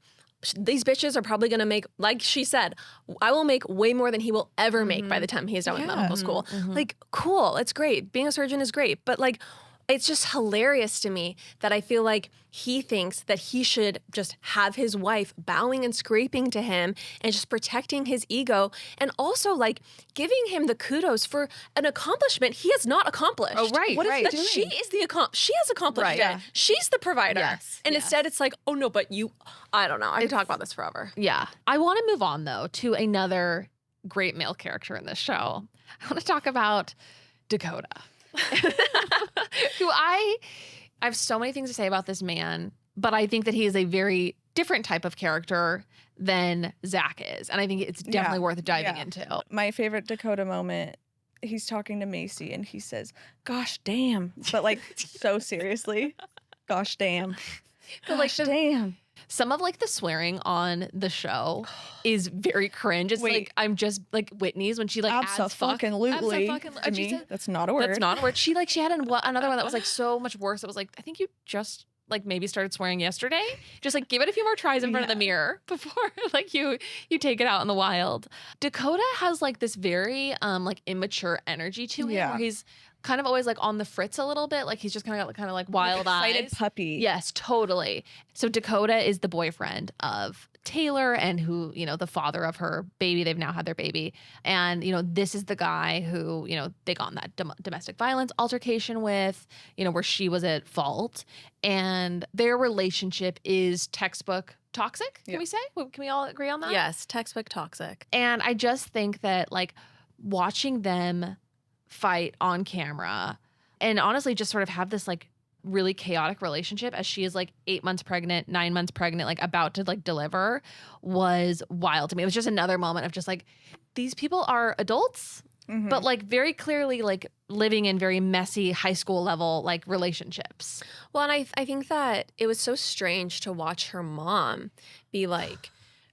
these bitches are probably going to make, like she said, I will make way more than he will ever make by the time he's done with medical school. Like, cool. It's great. Being a surgeon is great. But like, it's just hilarious to me that I feel like he thinks that he should just have his wife bowing and scraping to him and just protecting his ego and also like giving him the kudos for an accomplishment he has not accomplished. Oh, right, What is right. that she is the she has accomplished Right. it. Yeah. She's the provider. Yes, And yes. instead it's like, oh no, but you, I don't know. I could talk about this forever. Yeah. I want to move on though to another great male character in this show. I want to talk about Dakota. Who I have so many things to say about this man, but I think that he is a very different type of character than Zach is. And I think it's definitely worth diving into. My favorite Dakota moment, he's talking to Macy and he says, gosh damn. But like so seriously. Gosh damn. But like Gosh damn. some of like the swearing on the show is very cringe. It's Wait. like I'm just like Whitney's when she like adds fuck. Abso-fucking-lutely. Abso-fucking- To she me, said- that's not a word. That's not a word. She had another one that was like so much worse. It was like, I think you just like maybe started swearing yesterday. Just like give it a few more tries in front of the mirror before like you take it out in the wild. Dakota has like this very like immature energy to him where he's kind of always like on the fritz a little bit. Like he's just kind of like wild Excited eyes. puppy. Yes, totally. So Dakota is the boyfriend of Taylor and who, you know, the father of her baby. They've now had their baby. And, you know, this is the guy who, you know, they got in that domestic violence altercation with, you know, where she was at fault. And their relationship is textbook toxic, can we say? Can we all agree on that? Yes, textbook toxic. And I just think that like watching them fight on camera and honestly just sort of have this like really chaotic relationship as she is like 8 months pregnant, 9 months pregnant, like about to like deliver was wild to me. It was just another moment of just like, these people are adults, but like very clearly like living in very messy high school level like relationships. Well, and I think that it was so strange to watch her mom be like,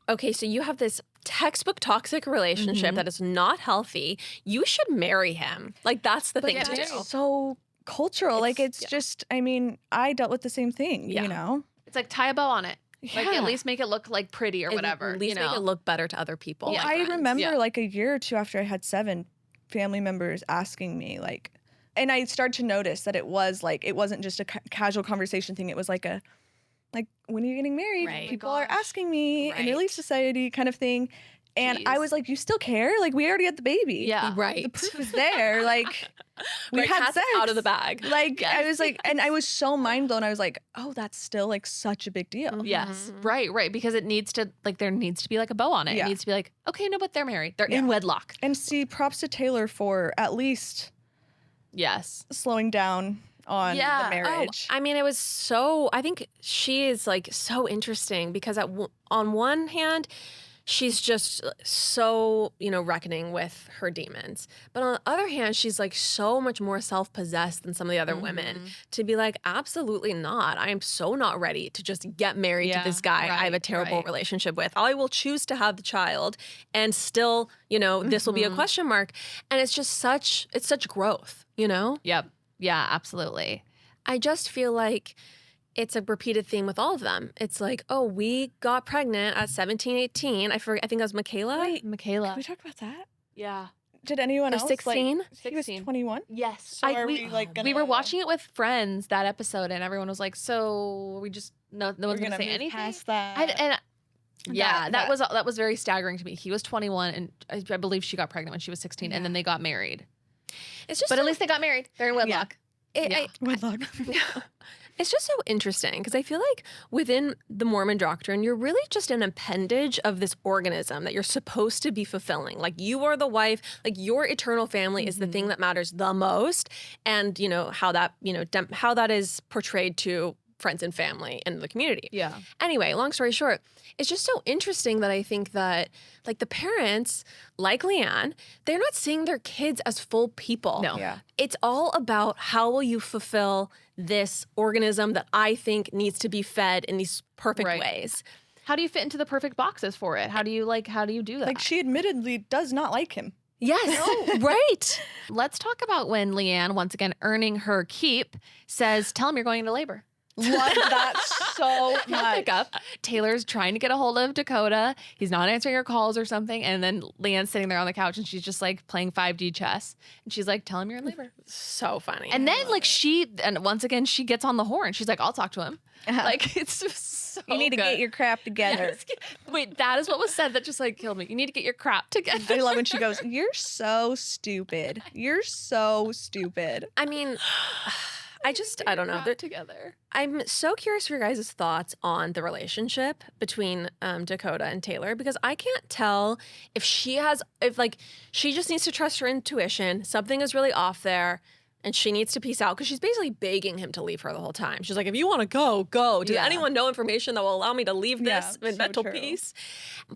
okay, so you have this textbook toxic relationship that is not healthy. You should marry him. Like, that's the thing to do. So cultural. Like, it's yeah. just, I mean, I dealt with the same thing, Yeah. you know? It's like tie a bow on it. Like Yeah. at least make it look like pretty or whatever. At least make it look better to other people. Well, like I friends. remember like a year or two after I had 7, family members asking me like, and I started to notice that it was like, it wasn't just a casual conversation thing. It was like a, like, when are you getting married? Right. People are asking me in Right. Relief Society kind of thing. And I Jeez. was like, you still care? Like, we already had the baby. Yeah. Right. The proof is there. Like, we Right, had cat's sex. out of the bag. Like, I Yes. was like, and I was so mind blown. I was like, oh, that's still like such a big deal. Yes. Right. Because it needs to like there needs to be like a bow on it. Yeah. It needs to be like, okay, no, but they're married. They're Yeah. in wedlock. And see, props to Taylor for at least Yes. slowing down on Yeah. the marriage. I mean, it was so, I think she is like so interesting because on one hand, she's just so, reckoning with her demons. But on the other hand, she's like so much more self-possessed than some of the other women to be like, absolutely not. I am so not ready to just get married to this guy I have a terrible relationship with. I will choose to have the child and still, this will be a question mark. And it's just it's such growth, Yep. Yeah, absolutely. I just feel like it's a repeated theme with all of them. It's like, oh, we got pregnant at 17, 18. I think that was Michaela. Wait, Michaela. can we talk about that? Yeah. Did anyone Or else? 16? Like, he was 16. 21? Yes. So are we like gonna... We were watching it with friends that episode, and everyone was like, "So we just no one's We're gonna say move anything." past that. And yeah, That- that was very staggering to me. He was 21, and I believe she got pregnant when she was 16, and then they got married. It's just But so, at least they got married. They're in wedlock. Wedlock. it's just so interesting because I feel like within the Mormon doctrine, you're really just an appendage of this organism that you're supposed to be fulfilling. Like, you are the wife, like your eternal family is the thing that matters the most. And, how that, how that is portrayed to friends and family and the community. Yeah. Anyway, long story short, it's just so interesting that I think that like the parents, like Leanne, they're not seeing their kids as full people. No. Yeah. It's all about how will you fulfill this organism that I think needs to be fed in these perfect Right. ways. How do you fit into the perfect boxes for it? How do you do that? Like, she admittedly does not like him. Yes, right. Let's talk about when Leanne, once again earning her keep, says, "Tell him you're going into labor." Love that so much. Pick up. Taylor's trying to get a hold of Dakota. He's not answering her calls or something. And then Leanne's sitting there on the couch and she's just like playing 5D chess. And she's like, "Tell him you're in labor." So funny. And then like and once again, she gets on the horn. She's like, "I'll talk to him." Like, it's just so You need to good. get your crap together. Yes. Wait, that is what was said that just like killed me. You need to get your crap together. I love when she goes, "You're so stupid. You're so stupid." I mean, I don't know. Together. I'm so curious for your guys' thoughts on the relationship between Dakota and Taylor, because I can't tell if she just needs to trust her intuition. Something is really off there and she needs to peace out because she's basically begging him to leave her the whole time. She's like, if you want to go, go. Does anyone know information that will allow me to leave this in so mental true. peace?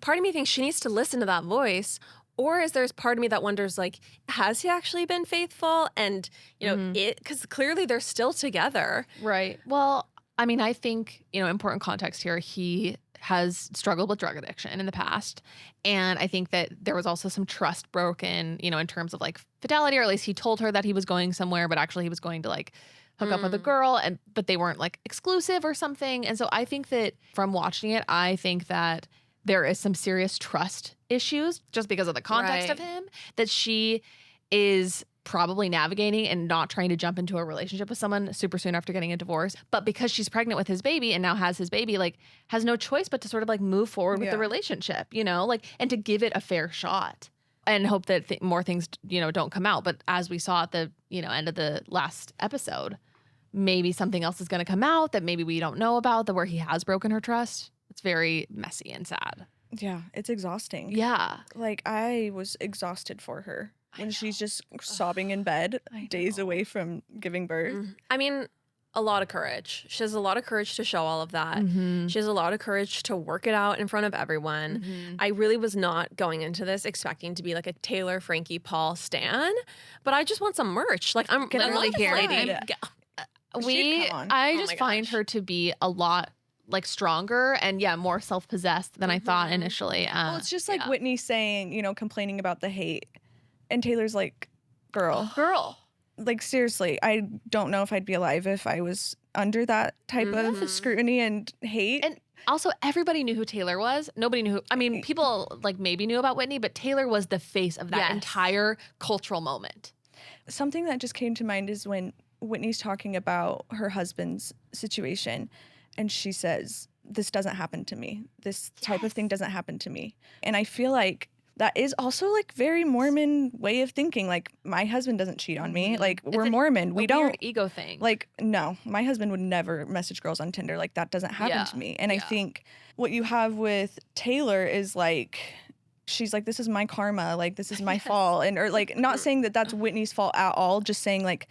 Part of me thinks she needs to listen to that voice. Or is there's part of me that wonders, like, has he actually been faithful? And, because clearly they're still together. Right. Well, I mean, I think, important context here, he has struggled with drug addiction in the past. And I think that there was also some trust broken, in terms of like fidelity, or at least he told her that he was going somewhere, but actually he was going to like hook up with a girl, but they weren't like exclusive or something. And so I think that from watching it, I think that there is some serious trust issues just because of the context of him that she is probably navigating and not trying to jump into a relationship with someone super soon after getting a divorce. But because she's pregnant with his baby and now has his baby, like has no choice but to sort of like move forward with the relationship, and to give it a fair shot and hope that more things, don't come out. But as we saw at the, end of the last episode, maybe something else is going to come out that maybe we don't know about, that where he has broken her trust. It's very messy and sad. Yeah, it's exhausting. Yeah. Like, I was exhausted for her. when she's just sobbing in bed days away from giving birth. I mean, a lot of courage. She has a lot of courage to show all of that. She has a lot of courage to work it out in front of everyone. I really was not going into this expecting to be like a Taylor, Frankie, Paul stan, but I just want some merch. Like I'm literally here. I just find her to be a lot like stronger and more self-possessed than I thought initially. Well, it's just like Whitney saying, you know, complaining about the hate, and Taylor's like, girl. Like, seriously, I don't know if I'd be alive if I was under that type of scrutiny and hate. And also, everybody knew who Taylor was. Nobody knew I mean, people like maybe knew about Whitney, but Taylor was the face of that entire cultural moment. Something that just came to mind is when Whitney's talking about her husband's situation, and she says, this doesn't happen to me. This type of thing doesn't happen to me. And I feel like that is also like very Mormon way of thinking. Like, my husband doesn't cheat on me. Like, we're Mormon. We don't. Weird ego thing. Like, no, my husband would never message girls on Tinder. Like, that doesn't happen to me. And I think what you have with Taylor is like, she's like, this is my karma. Like, this is my fault. And, or like, not saying that that's Whitney's fault at all. Just saying like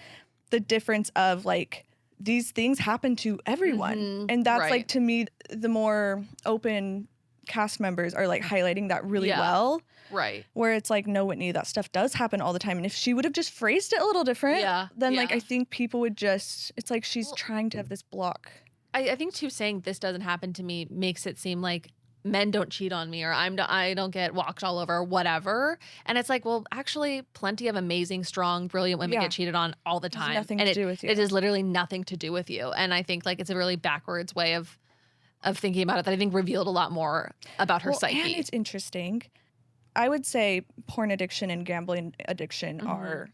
the difference of like, these things happen to everyone. And that's like, to me, the more open cast members are like highlighting that really well. Right. Where it's like, no, Whitney, that stuff does happen all the time. And if she would have just phrased it a little different, then like, I think people would just, it's like she's trying to have this block. I think too, saying this doesn't happen to me makes it seem like men don't cheat on me, or I don't get walked all over, or whatever. And it's like, well, actually, plenty of amazing, strong, brilliant women get cheated on all the time. Nothing to do with you. It is literally nothing to do with you. And I think like it's a really backwards way of thinking about it that I think revealed a lot more about her psyche. And it's interesting. I would say porn addiction and gambling addiction are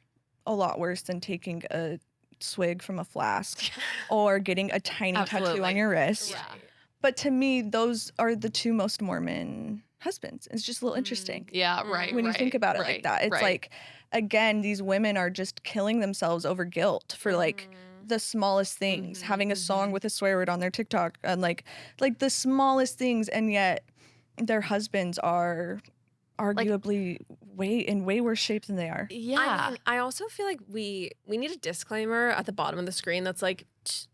a lot worse than taking a swig from a flask or getting a tiny tattoo on your wrist. Yeah. But to me, those are the two most Mormon husbands. It's just a little interesting. Yeah, right. When you think about it like that. It's like, again, these women are just killing themselves over guilt for like the smallest things, having a song with a swear word on their TikTok, and like the smallest things, and yet their husbands are arguably way worse shape than they are. Yeah. I mean, I also feel like we need a disclaimer at the bottom of the screen that's like,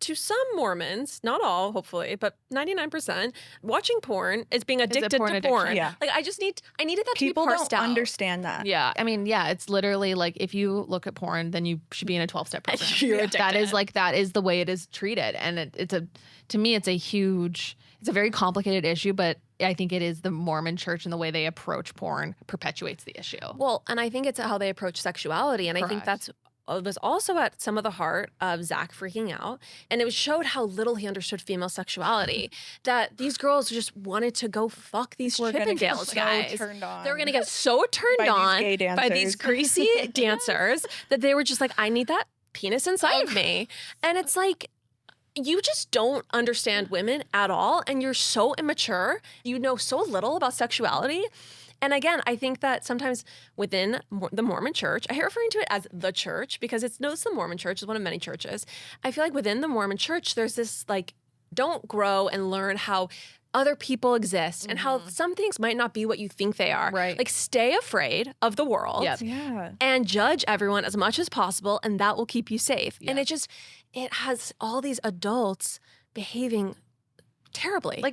to some Mormons, not all, hopefully, but 99%, watching porn is being addicted to porn. addiction. Yeah. Like, I needed that People to be parsed don't out. understand that. Yeah. I mean, it's literally like, if you look at porn, then you should be in a 12-step program. You're addicted. That is the way it is treated. And to me, it's a very complicated issue, but I think it is the Mormon church and the way they approach porn perpetuates the issue. Well, and I think it's how they approach sexuality. And I think that's was also at some of the heart of Zach freaking out. And it showed how little he understood female sexuality. That these girls just wanted to go fuck these Chippendales guys. They were going to get so turned on by these greasy dancers that they were just like, I need that penis inside of me. And it's like, you just don't understand women at all, and you're so immature. You know so little about sexuality. And again, I think that sometimes within the Mormon church, I hate referring to it as the church because it's the Mormon church is one of many churches. I feel like within the Mormon church, there's this like, don't grow and learn how other people exist and how some things might not be what you think they are. Right. Like, stay afraid of the world and judge everyone as much as possible, and that will keep you safe. And it has all these adults behaving terribly.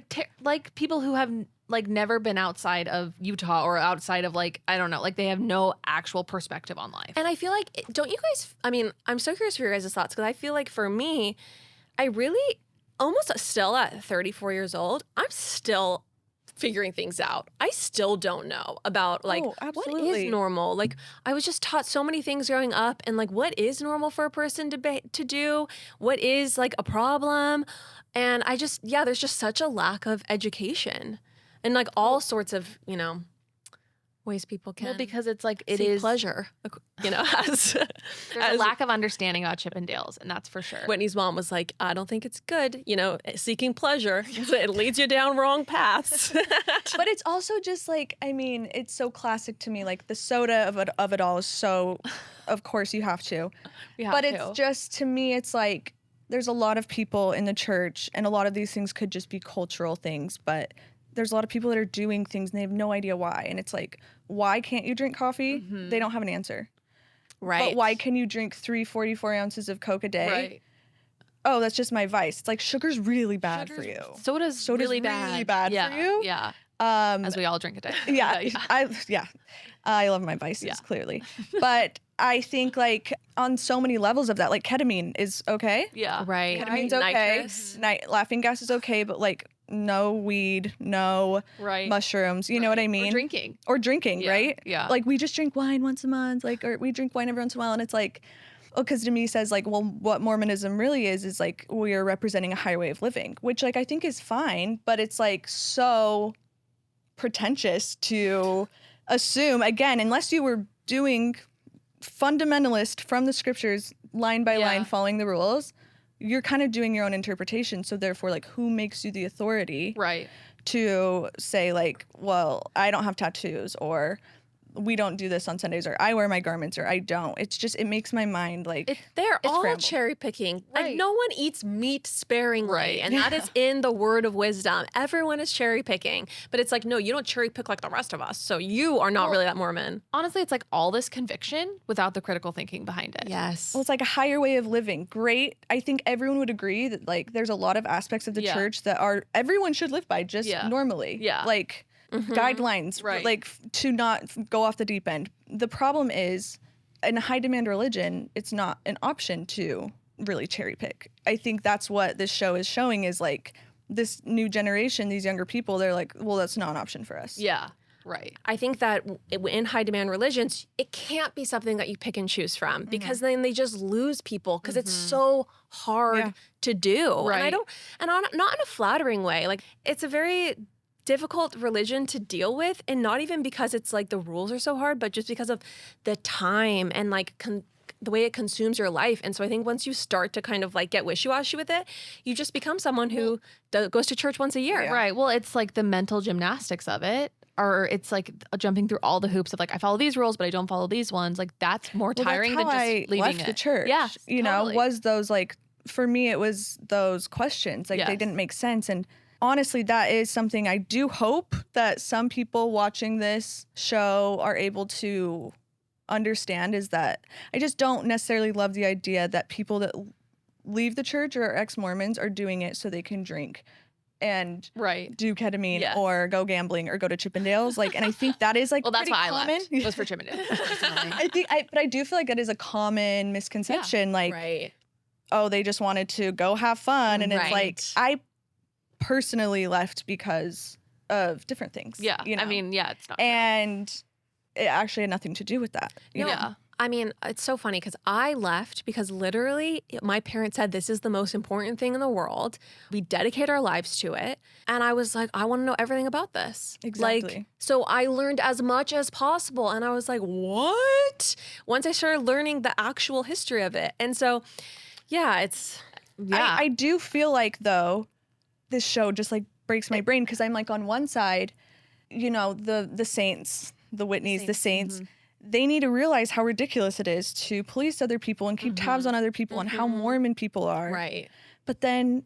Like people who have like never been outside of Utah or outside of like, I don't know, like they have no actual perspective on life. And I feel like, don't you guys, I mean, I'm so curious for your guys' thoughts because I feel like for me, I really almost still at 34 years old, I'm still figuring things out. I still don't know about like what is normal. Like, I was just taught so many things growing up, and like, what is normal for a person to do? What is like a problem? And I just, there's just such a lack of education and like all sorts of, ways people can. Well, because it's like it seek is pleasure, there's a lack of understanding about Chippendales, and that's for sure. Whitney's mom was like, I don't think it's good, seeking pleasure. It leads you down wrong paths. But it's also just like, I mean, it's so classic to me. Like, the soda of it all is so, of course you have to. It's just, to me, it's like, there's a lot of people in the church, and a lot of these things could just be cultural things, but there's a lot of people that are doing things and they have no idea why. And it's like, why can't you drink coffee? They don't have an answer. Right. But why can you drink 44 ounces of Coke a day? Right. Oh, that's just my vice. It's like sugar's really bad for you. Soda's really bad for you. Yeah. As we all drink a day. Yeah. I love my vices, clearly. But I think like on so many levels of that, like ketamine is okay. Yeah. Right. Ketamine's okay. Nitrous. Laughing gas is okay, but like no weed, no mushrooms. You know what I mean? Or drinking, right? Yeah. Like we just drink wine once a month, like, or we drink wine every once in a while, and it's like, because to me says like, well, what Mormonism really is like we are representing a higher way of living, which like I think is fine, but it's like so pretentious to assume, again, unless you were doing fundamentalist from the scriptures line by line following the rules, you're kind of doing your own interpretation. So therefore, like, who makes you the authority to say like, well, I don't have tattoos, or we don't do this on Sundays, or I wear my garments, or I don't. It's just, it makes my mind like they're all scrambled. cherry picking. Like no one eats meat sparingly, and that is in the word of wisdom. Everyone is cherry picking, but it's like, no, you don't cherry pick like the rest of us. So you are not really that Mormon. Honestly, it's like all this conviction without the critical thinking behind it. Yes. Well, it's like a higher way of living. Great. I think everyone would agree that like there's a lot of aspects of the church that are everyone should live by just normally. Yeah. Like guidelines, like to not go off the deep end. The problem is, in a high demand religion, it's not an option to really cherry pick. I think that's what this show is showing, is like this new generation, these younger people, they're like, well, that's not an option for us. Yeah. Right. I think that in high demand religions, it can't be something that you pick and choose from, because then they just lose people, because it's so hard to do. Right. And not in a flattering way. Like, it's a very difficult religion to deal with, and not even because it's like the rules are so hard, but just because of the time and like the way it consumes your life. And so I think once you start to kind of like get wishy-washy with it, you just become someone who goes to church once a year. Yeah. Right. Well, it's like the mental gymnastics of it, or it's like jumping through all the hoops of like, I follow these rules, but I don't follow these ones. Like that's more tiring that's how than just I leaving left it. the church. Yeah, you know, was those like, for me, it was those questions. Like they didn't make sense. And honestly, that is something I do hope that some people watching this show are able to understand, is that I just don't necessarily love the idea that people that leave the church or are ex-Mormons are doing it so they can drink and do ketamine or go gambling or go to Chippendales. Like, and I think that is like, well, that's why common. I left. It was for Chippendales. But I do feel like that is a common misconception. Like, oh, they just wanted to go have fun. And it's like, I personally left because of different things. Yeah. You know? I mean, it's not. And it actually had nothing to do with that. You know? I mean, it's so funny because I left because literally my parents said this is the most important thing in the world. We dedicate our lives to it. And I was like, I want to know everything about this. Exactly. Like, so I learned as much as possible. And I was like, what? Once I started learning the actual history of it. And so, it's... I do feel like, though, this show just like breaks my brain, because I'm like, on one side, you know, the saints, the Whitneys, the saints, they need to realize how ridiculous it is to police other people and keep tabs on other people and how Mormon people are. Right. But then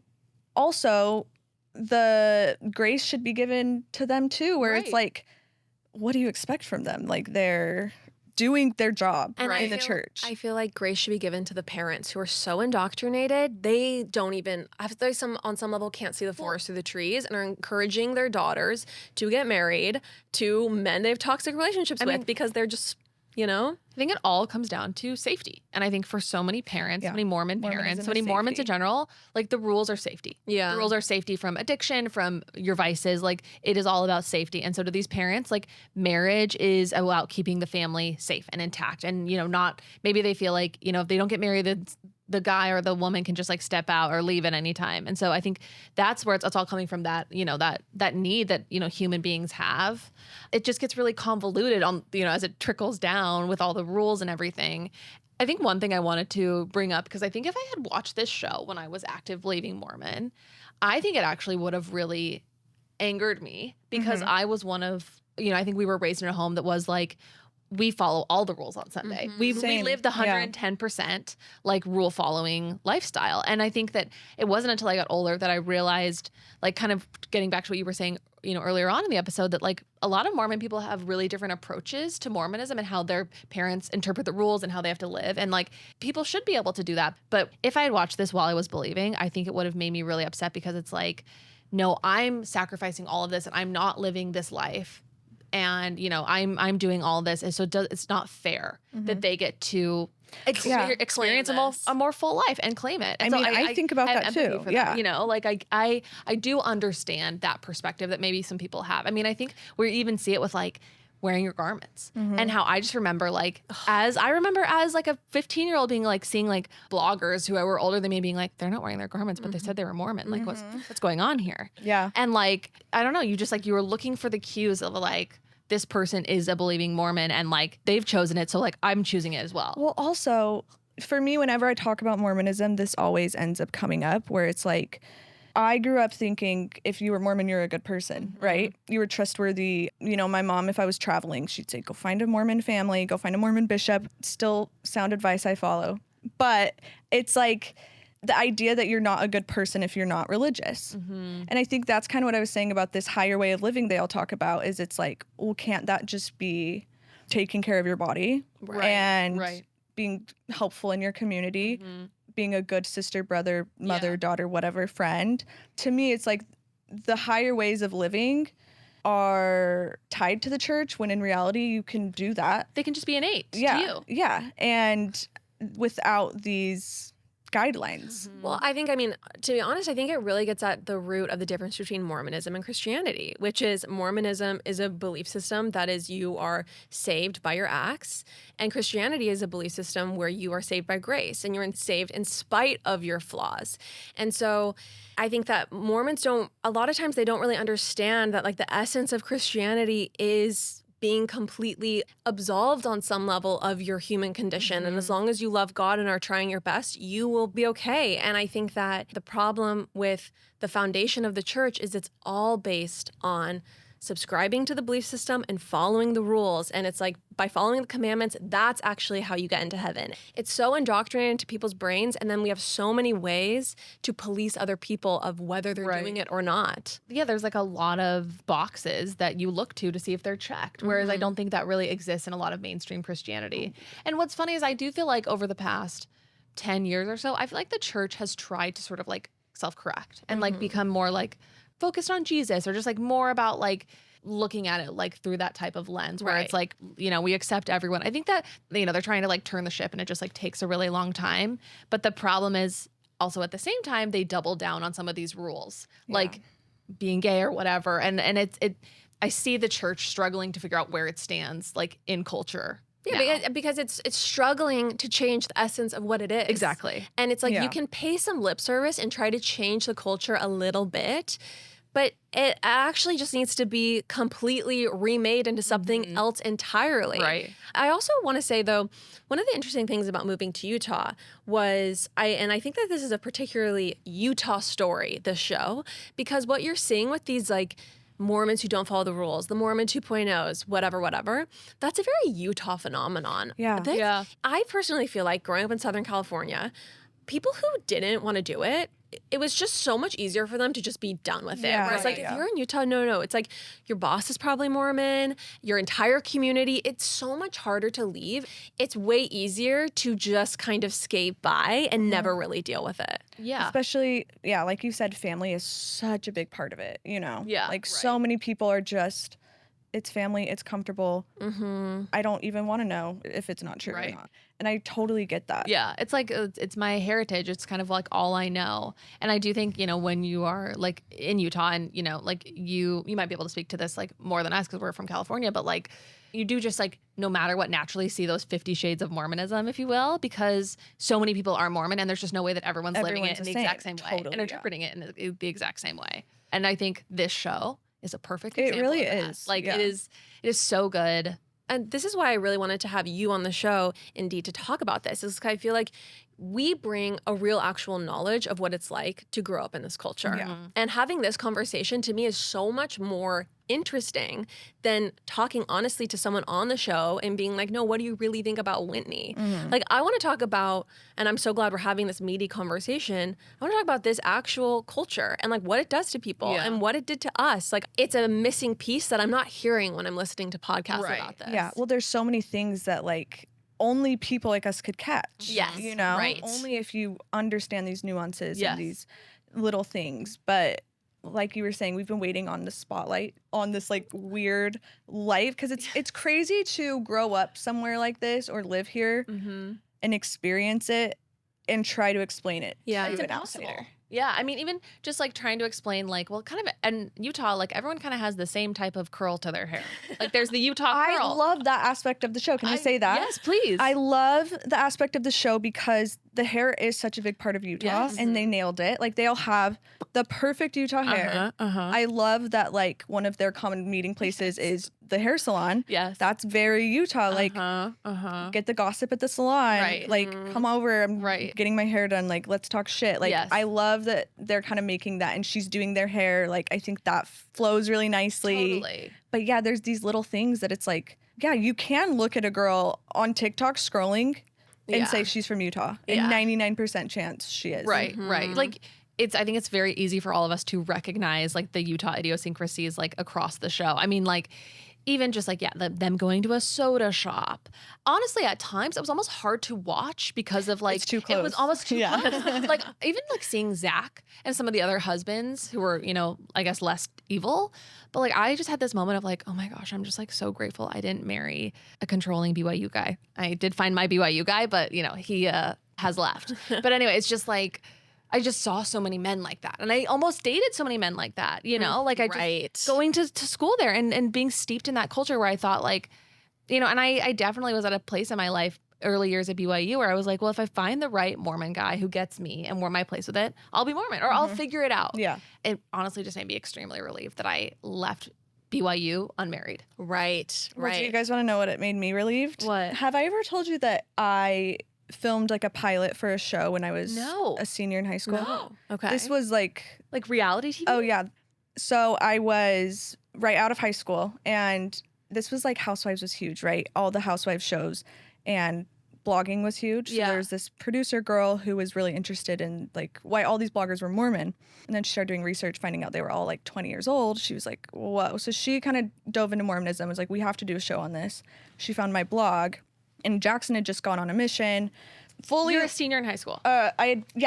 also the grace should be given to them too, where it's like, what do you expect from them? Like, they're doing their job in the church. I feel like grace should be given to the parents who are so indoctrinated. They don't even, on some level, can't see the forest through the trees, and are encouraging their daughters to get married to men they have toxic relationships with, because they're just, you know? I think it all comes down to safety. And I think for so many parents, so many Mormon parents, so many Mormons in general, like the rules are safety. Yeah. The rules are safety from addiction, from your vices. Like it is all about safety. And so to these parents, like marriage is about keeping the family safe and intact. And, you know, not, maybe they feel like, you know, if they don't get married, the guy or the woman can just like step out or leave at any time. And so I think that's where it's all coming from, that, you know, that need that, you know, human beings have. It just gets really convoluted on, you know, as it trickles down with all the rules and everything. I think one thing I wanted to bring up, because I think if I had watched this show when I was active leaving Mormon, I think it actually would have really angered me, because I was one of, you know, I think we were raised in a home that was like, we follow all the rules on Sunday. We lived 110% like rule following lifestyle. And I think that it wasn't until I got older that I realized, like, kind of getting back to what you were saying earlier on in the episode that like a lot of Mormon people have really different approaches to Mormonism and how their parents interpret the rules and how they have to live. And like people should be able to do that. But if I had watched this while I was believing, I think it would have made me really upset because it's like, no, I'm sacrificing all of this and I'm not living this life. And, I'm doing all this. And so it's not fair that they get to experience a more full life and claim it. And I think about that too. Yeah. That. I do understand that perspective that maybe some people have. I mean, I think we even see it with like wearing your garments and how I just remember like, as like a 15-year-old being like, seeing like bloggers who were older than me being like, they're not wearing their garments, but they said they were Mormon. Like what's going on here? Yeah. And like, I don't know, you just like, you were looking for the cues of like, this person is a believing Mormon and like they've chosen it. So like I'm choosing it as well. Well, also for me, whenever I talk about Mormonism, this always ends up coming up where it's like, I grew up thinking if you were Mormon, you're a good person, right? You were trustworthy. My mom, if I was traveling, she'd say, go find a Mormon family, go find a Mormon bishop. Still sound advice I follow. But it's like the idea that you're not a good person if you're not religious. And I think that's kind of what I was saying about this higher way of living they all talk about is it's like, well, can't that just be taking care of your body and being helpful in your community, being a good sister, brother, mother, daughter, whatever, friend? To me, it's like the higher ways of living are tied to the church when in reality you can do that. They can just be innate to you. Yeah. And without these guidelines. Well, to be honest, I think it really gets at the root of the difference between Mormonism and Christianity, which is Mormonism is a belief system that is you are saved by your acts, and Christianity is a belief system where you are saved by grace and you're saved in spite of your flaws. And so I think that Mormons a lot of times they don't really understand that like the essence of Christianity is being completely absolved on some level of your human condition. And as long as you love God and are trying your best, you will be okay. And I think that the problem with the foundation of the church is it's all based on subscribing to the belief system and following the rules. And it's like by following the commandments, that's actually how you get into heaven. It's so indoctrinated into people's brains. And then we have so many ways to police other people of whether they're doing it or not. Yeah, there's like a lot of boxes that you look to see if they're checked. Whereas I don't think that really exists in a lot of mainstream Christianity. And what's funny is I do feel like over the past 10 years or so, I feel like the church has tried to sort of like self-correct and like become more like focused on Jesus or just like more about like looking at it like through that type of lens where it's like, we accept everyone. I think that, they're trying to like turn the ship and it just like takes a really long time. But the problem is also at the same time, they double down on some of these rules, like being gay or whatever. And I see the church struggling to figure out where it stands like in culture. Yeah, because it's struggling to change the essence of what it is. Exactly. And it's like you can pay some lip service and try to change the culture a little bit, but it actually just needs to be completely remade into something else entirely. Right. I also want to say, though, one of the interesting things about moving to Utah was, I think that this is a particularly Utah story, this show, because what you're seeing with these, like, Mormons who don't follow the rules, the Mormon 2.0s, whatever, that's a very Utah phenomenon. Yeah. I personally feel like growing up in Southern California, people who didn't want to do it, it was just so much easier for them to just be done with it. Whereas like if you're in Utah, no. It's like your boss is probably Mormon, your entire community. It's so much harder to leave. It's way easier to just kind of skate by and never really deal with it. Yeah. Especially, like you said, family is such a big part of it, Yeah. Like so many people are just, it's family, it's comfortable. I don't even want to know if it's not true or not. And I totally get that. Yeah, it's like, it's my heritage. It's kind of like all I know. And I do think, when you are like in Utah and, like you might be able to speak to this like more than us because we're from California, but like you do just like no matter what naturally see those 50 shades of Mormonism, if you will, because so many people are Mormon and there's just no way that everyone's living it in the exact same way and interpreting it in the exact same way. And I think this show is a perfect example. It really of that. is. Like it is so good. And this is why I really wanted to have you on the show, Indy, to talk about this. Is I feel like we bring a real actual knowledge of what it's like to grow up in this culture. And having this conversation to me is so much more interesting than talking honestly to someone on the show and being like, no, what do you really think about Whitney? Like, I want to talk about, and I'm so glad we're having this meaty conversation, I want to talk about this actual culture and like what it does to people and what it did to us. Like, it's a missing piece that I'm not hearing when I'm listening to podcasts about this. Yeah. Well, there's so many things that like only people like us could catch. Yes. You know? Right. Only if you understand these nuances Yes. and these little things. But like you were saying, we've been waiting on the spotlight on this like weird life, because it's crazy to grow up somewhere like this or live here and experience it and try to explain it Yeah. to It's an outsider. Yeah, I mean, even just like trying to explain, like, well, kind of, and Utah, like everyone kind of has the same type of curl to their hair. Like, there's the Utah I curl. love that aspect of the show. Can I say that? Yes, please. I love the aspect of the show because the hair is such a big part of Utah, Yes. and they nailed it. Like, they all have the perfect Utah hair. I love that, like, one of their common meeting places is the hair salon. Yes. That's very Utah. Like, get the gossip at the salon. Right. Like, come over. I'm Right. getting my hair done. Like, let's talk shit. Like, Yes. I love that they're kind of making that, and she's doing their hair. Like, I think that flows really nicely. Totally. But yeah, there's these little things that it's like, yeah, you can look at a girl on TikTok scrolling and say she's from Utah. And 99% chance she is. Right, right. Like, I think it's very easy for all of us to recognize like the Utah idiosyncrasies like across the show. I mean, like, even just like, them going to a soda shop. Honestly, at times it was almost hard to watch because of like, It's too close. It was almost too Yeah. close. Like, even like seeing Zach and some of the other husbands who were, you know, I guess less evil. But like, I just had this moment of like, oh my gosh, I'm just like so grateful I didn't marry a controlling BYU guy. I did find my BYU guy, but you know, he has left. But anyway, it's just like, I just saw so many men like that. And I almost dated so many men like that, you know? Like, I just going to school there and being steeped in that culture where I thought like, you know, and I definitely was at a place in my life early years at BYU where I was like, well, if I find the right Mormon guy who gets me and we're my place with it, I'll be Mormon or I'll figure it out. Yeah. It honestly just made me extremely relieved that I left BYU unmarried. Right. Well, do you guys want to know what it made me relieved? What? Have I ever told you that I filmed like a pilot for a show when I was No. a senior in high school? No. Okay. This was like, Like reality TV? oh yeah. So I was right out of high school, and this was like Housewives was huge, right? All the Housewives shows, and blogging was huge. So Yeah. there's this producer girl who was really interested in like why all these bloggers were Mormon. And then she started doing research, finding out they were all like 20 years old. She was like, whoa. So she kind of dove into Mormonism, was like, we have to do a show on this. She found my blog, and Jackson had just gone on a mission. Fully, You're a senior in high school.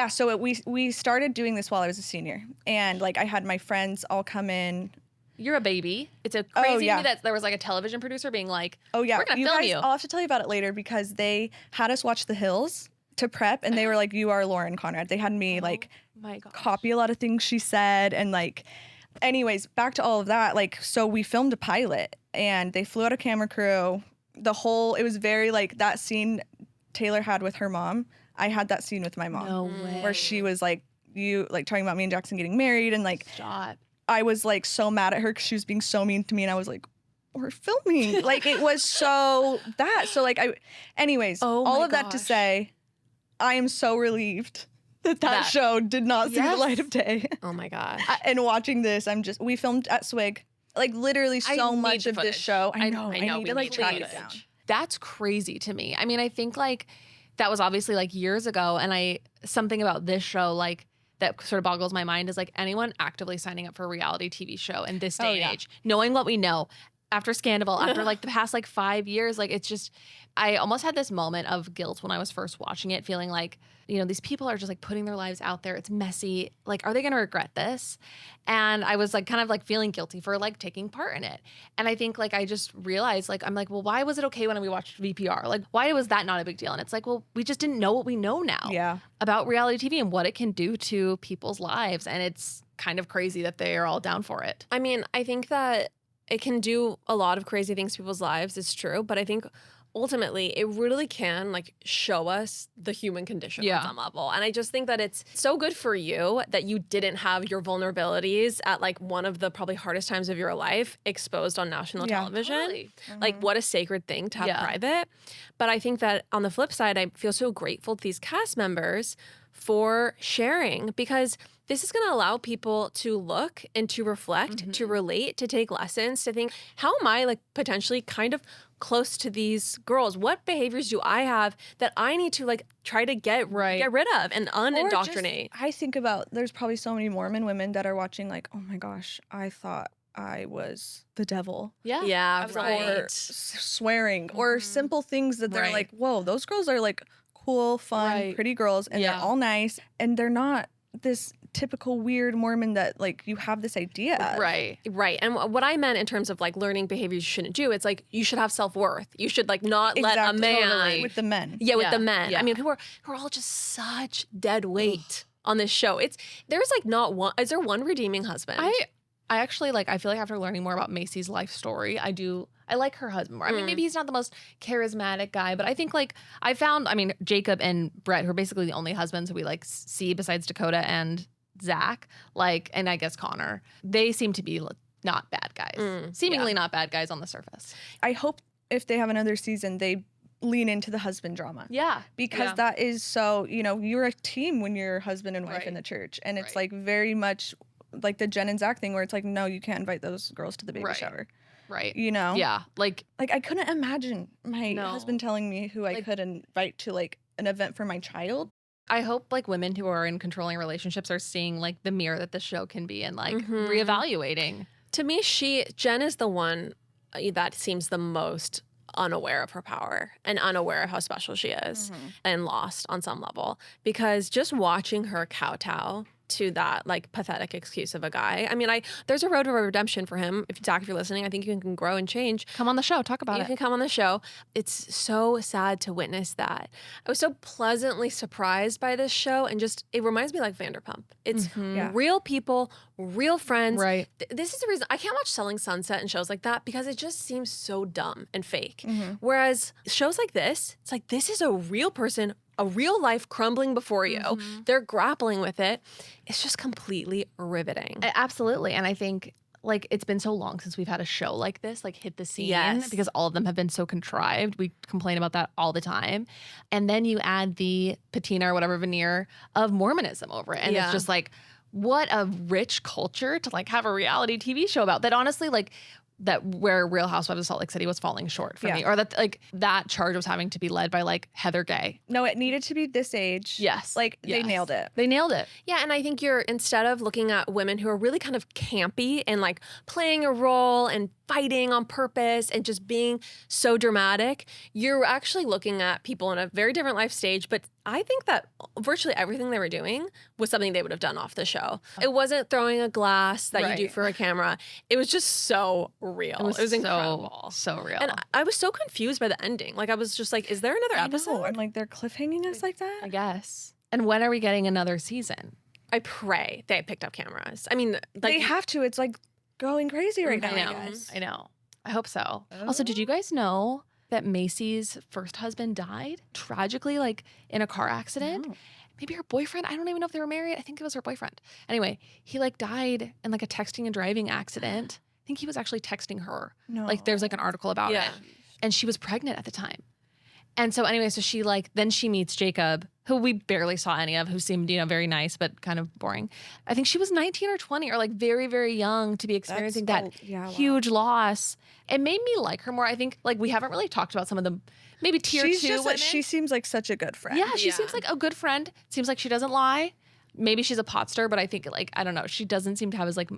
So we started doing this while I was a senior, and like I had my friends all come in. You're a baby. It's a crazy yeah. to me that there was like a television producer being like, Oh yeah, we're gonna you film guys, you. I'll have to tell you about it later, because they had us watch The Hills to prep, and they were like, "You are Lauren Conrad." They had me like My God. copy a lot of things she said, and like, anyways, back to all of that. Like, so we filmed a pilot, and they flew out a camera crew. It was very like that scene Taylor had with her mom. I had that scene with my mom. No way. Where she was like, you like talking about me and Jackson getting married, and like Shot. I was like so mad at her because she was being so mean to me, and I was like, we're filming. Like, it was so that. So like anyways, Oh all my of that to gosh. say, I am so relieved that That- show did not see the Yes. light of day. Oh my gosh. And watching this, we filmed at Swig. Like, literally I so need much the of this footage. show. I know. we I need to like need track it footage. down. That's crazy to me. I mean, I think like that was obviously like years ago, and something about this show like that sort of boggles my mind is like anyone actively signing up for a reality TV show in this day and age, knowing what we know after Scandal, after like the past like 5 years, like it's just, I almost had this moment of guilt when I was first watching it, feeling like, you know, these people are just like putting their lives out there. It's messy. Like, are they going to regret this? And I was like kind of like feeling guilty for like taking part in it. And I think like I just realized like, I'm like, well, why was it okay when we watched VPR? Like, why was that not a big deal? And it's like, well, we just didn't know what we know now Yeah. about reality TV and what it can do to people's lives. And it's kind of crazy that they are all down for it. I mean, I think that it can do a lot of crazy things to people's lives. It's true. But I think ultimately it really can like show us the human condition Yeah. on some level. And I just think that it's so good for you that you didn't have your vulnerabilities at like one of the probably hardest times of your life exposed on national Yeah. television. Totally. Like, what a sacred thing to have Yeah. private. But I think that on the flip side, I feel so grateful to these cast members for sharing, because this is going to allow people to look and to reflect, to relate, to take lessons, to think, how am I like potentially kind of close to these girls? What behaviors do I have that I need to like try to get rid of and unindoctrinate? I think about, there's probably so many Mormon women that are watching like, oh my gosh, I thought I was the devil. Yeah, Or right. swearing or simple things that they're like, whoa, those girls are like cool, fun, pretty girls, and they're all nice, and they're not this typical weird Mormon that like you have this idea of. Right. And what I meant in terms of like learning behaviors you shouldn't do, it's like you should have self-worth. You should like not let a man with the men. Yeah, with the men. Yeah. I mean, who are all just such dead weight on this show. There's like not one. Is there one redeeming husband? I actually like, I feel like after learning more about Macy's life story, I like her husband more. I mean, maybe he's not the most charismatic guy, but I think like Jacob and Brett, who are basically the only husbands we like see besides Dakota and Zach, like, and I guess Connor, they seem to be not bad guys, seemingly not bad guys on the surface. I hope if they have another season, they lean into the husband drama. Yeah. Because that is so, you're a team when you're husband and wife in the church. And it's like very much like the Jen and Zach thing where it's like, no, you can't invite those girls to the baby shower. Right. Yeah. Like I couldn't imagine my husband telling me who I could invite to like an event for my child. I hope like women who are in controlling relationships are seeing like the mirror that the show can be and like reevaluating. To me, Jen is the one that seems the most unaware of her power and unaware of how special she is and lost on some level, because just watching her kowtow to that like pathetic excuse of a guy. I mean, there's a road to redemption for him. Zach, if you're listening, I think you can grow and change. Come on the show, talk about it. You can come on the show. It's so sad to witness that. I was so pleasantly surprised by this show, and just it reminds me like Vanderpump. It's real people, real friends. Right. This is the reason I can't watch Selling Sunset and shows like that, because it just seems so dumb and fake. Whereas shows like this, it's like this is a real person, a real life crumbling before you. They're grappling with it. It's just completely riveting. Absolutely. And I think like it's been so long since we've had a show like this, like hit the scene, because all of them have been so contrived. We complain about that all the time. And then you add the patina or whatever veneer of Mormonism over it. And it's just like, what a rich culture to like have a reality TV show about that. Honestly, like that where Real Housewives of Salt Lake City was falling short for me, or that like that charge was having to be led by like Heather Gay. No, it needed to be this age. Yes. Like they nailed it. They nailed it. Yeah, and I think instead of looking at women who are really kind of campy and like playing a role and fighting on purpose and just being so dramatic, you're actually looking at people in a very different life stage. But I think that virtually everything they were doing was something they would have done off the show. It wasn't throwing a glass that you do for a camera. It was just so real. It was incredible. So real. And I was so confused by the ending. Like I was just like, is there another episode? I'm like, they're cliffhanging us like that? I guess. And when are we getting another season? I pray they picked up cameras. I mean, like, they have to. It's like going crazy right now, I guess. I know. I hope so. Also, did you guys know that Macy's first husband died tragically, like in a car accident? No. Maybe her boyfriend. I don't even know if they were married. I think it was her boyfriend. Anyway, he like died in like a texting and driving accident. I think he was actually texting her. No. Like there's like an article about it. And she was pregnant at the time. And so anyway, so she like, then she meets Jacob, who we barely saw any of, who seemed, very nice, but kind of boring. I think she was 19 or 20 or like very, very young to be experiencing that huge loss. It made me like her more. I think like we haven't really talked about some of the maybe tier two women. She seems like such a good friend. Yeah, she seems like a good friend. Seems like she doesn't lie. Maybe she's a pot stir, but I think like, I don't know. She doesn't seem to have as like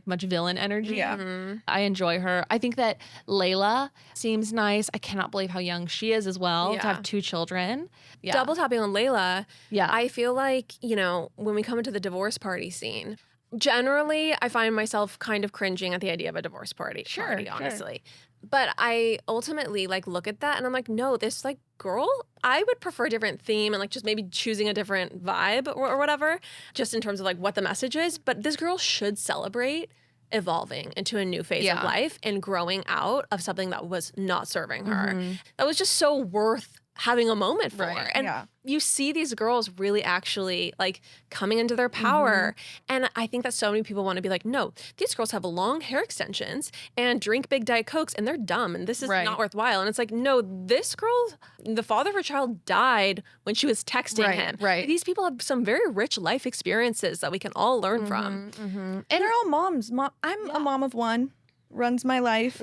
much villain energy. Yeah. I enjoy her. I think that Layla seems nice. I cannot believe how young she is as well to have 2 children. Yeah. Double tapping on Layla. Yeah. I feel like, when we come into the divorce party scene, generally I find myself kind of cringing at the idea of a divorce party, honestly. But I ultimately like look at that and I'm like, no, this like girl, I would prefer a different theme and like just maybe choosing a different vibe or whatever, just in terms of like what the message is. But this girl should celebrate evolving into a new phase of life and growing out of something that was not serving her. That was just so worth having a moment for. Right. And you see these girls really actually like coming into their power. And I think that so many people want to be like, no, these girls have long hair extensions and drink big Diet Cokes and they're dumb and this is not worthwhile. And it's like, no, this girl, the father of her child died when she was texting him. Right. These people have some very rich life experiences that we can all learn from. And they're all moms. I'm a mom of one, runs my life.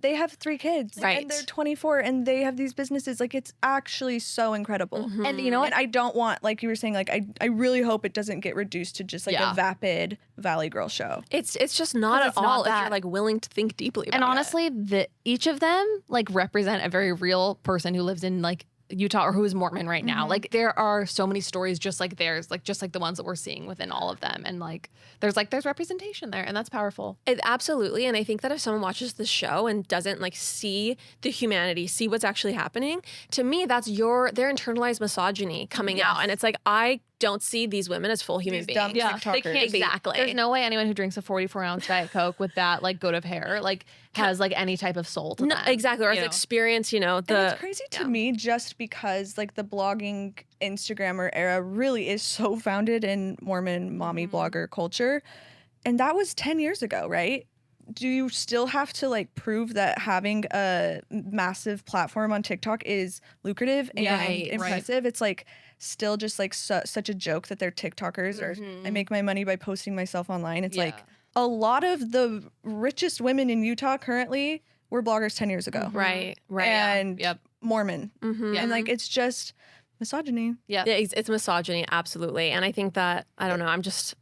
They have 3 kids, and they're 24, and they have these businesses. Like, it's actually so incredible. And you know what? And I don't want, like you were saying, like I really hope it doesn't get reduced to just like a vapid Valley Girl show. It's just not at all if you're like willing to think deeply about it. And honestly, each of them like represent a very real person who lives in like Utah or who is Mormon right now. Like there are so many stories just like theirs, like just like the ones that we're seeing within all of them. And like there's representation there, and that's powerful. Absolutely. And I think that if someone watches the show and doesn't like see the humanity, see what's actually happening, to me that's their internalized misogyny coming out. And it's like, I don't see these women as full human beings. Dumb They TikTokers. can't exactly. There's no way anyone who drinks a 44-ounce Diet Coke with that like goat of hair like has like any type of soul to them. Exactly. Or has experienced, the. And it's crazy to me just because like the blogging Instagrammer era really is so founded in Mormon mommy blogger culture. And that was 10 years ago, right? Do you still have to like prove that having a massive platform on TikTok is lucrative and impressive? It's like still just like such a joke that they're TikTokers or I make my money by posting myself online. It's like a lot of the richest women in Utah currently were bloggers 10 years ago. Right. And Mormon. And like it's just misogyny. Yeah, it's misogyny, absolutely. And I think that, I don't know,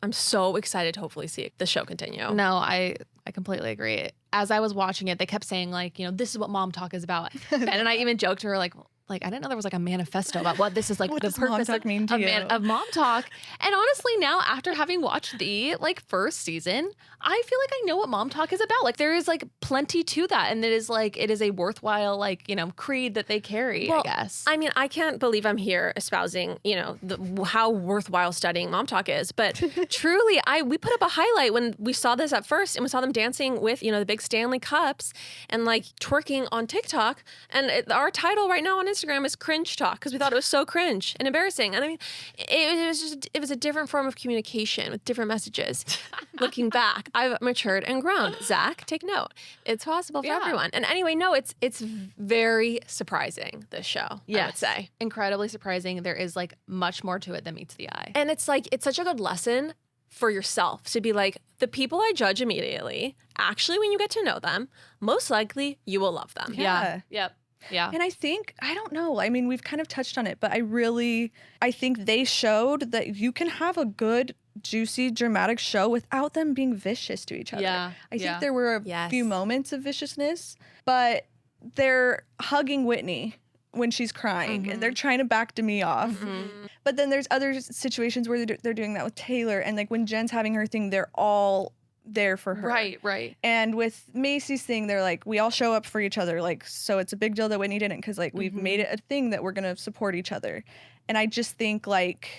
I'm so excited to hopefully see the show continue. No, I completely agree. As I was watching it, they kept saying like, this is what mom talk is about. And I even joked to her like I didn't know there was like a manifesto about what this is like. What the does mom purpose talk mean to you? of mom talk. And honestly, now after having watched the like first season, I feel like I know what mom talk is about. Like there is like plenty to that, and it is a worthwhile like creed that they carry. I guess. I mean, I can't believe I'm here espousing how worthwhile studying mom talk is, but truly, we put up a highlight when we saw this at first, and we saw them dancing with the big Stanley cups and like twerking on TikTok, and our title right now on Instagram is cringe talk because we thought it was so cringe and embarrassing. And I mean, it was a different form of communication with different messages. Looking back, I've matured and grown. Zach, take note. It's possible for everyone. And anyway, no, it's very surprising, this show, I would say. Incredibly surprising. There is like much more to it than meets the eye. And it's like, it's such a good lesson for yourself to be like, the people I judge immediately, actually, when you get to know them, most likely you will love them. Yeah. Yep. Yeah. And I think, I don't know, I mean, we've kind of touched on it, but I think they showed that you can have a good, juicy, dramatic show without them being vicious to each other. Yeah. I think there were a few moments of viciousness, but they're hugging Whitney when she's crying and they're trying to back Demi off. But then there's other situations where they're doing that with Taylor, and like when Jen's having her thing, they're all there for her. Right. And with Macy's thing, they're like, we all show up for each other. Like, so it's a big deal that Whitney didn't, because like we've made it a thing that we're going to support each other. And I just think like,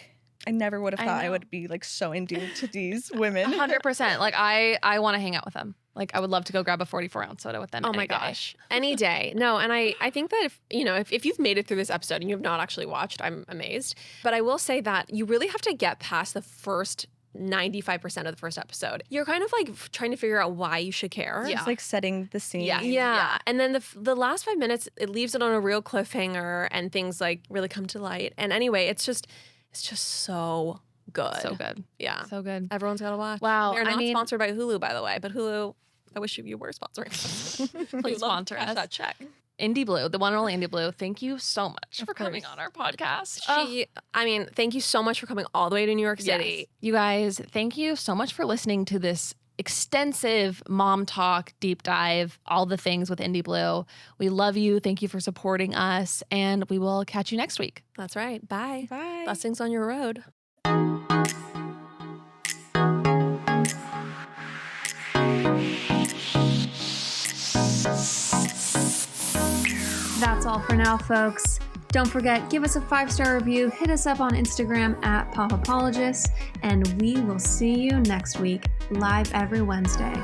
I never would have thought I would be like so endeared to these women. 100%. Like I want to hang out with them. Like I would love to go grab a 44-ounce soda with them. Oh my gosh. Any day. No, and I think that if you've made it through this episode and you have not actually watched, I'm amazed. But I will say that you really have to get past the first 95% of the first episode. You're kind of like trying to figure out why you should care. It's like setting the scene. Yeah. And then the last 5 minutes, it leaves it on a real cliffhanger and things like really come to light. And anyway, it's just so good. So good. Yeah. So good. Everyone's got to watch. Wow. We're not sponsored by Hulu, by the way, but Hulu, I wish you were sponsoring us. Please sponsor us. That check. Indy Blue, the one and only Indy Blue, thank you so much for coming on our podcast. Thank you so much for coming all the way to New York City. Yes. You guys, thank you so much for listening to this extensive mom talk, deep dive, all the things with Indy Blue. We love you. Thank you for supporting us, and we will catch you next week. That's right. Bye. Bye. Blessings on your road. That's all for now, folks. Don't forget, give us a 5-star review, hit us up on Instagram at PopApologists, and we will see you next week, live every Wednesday.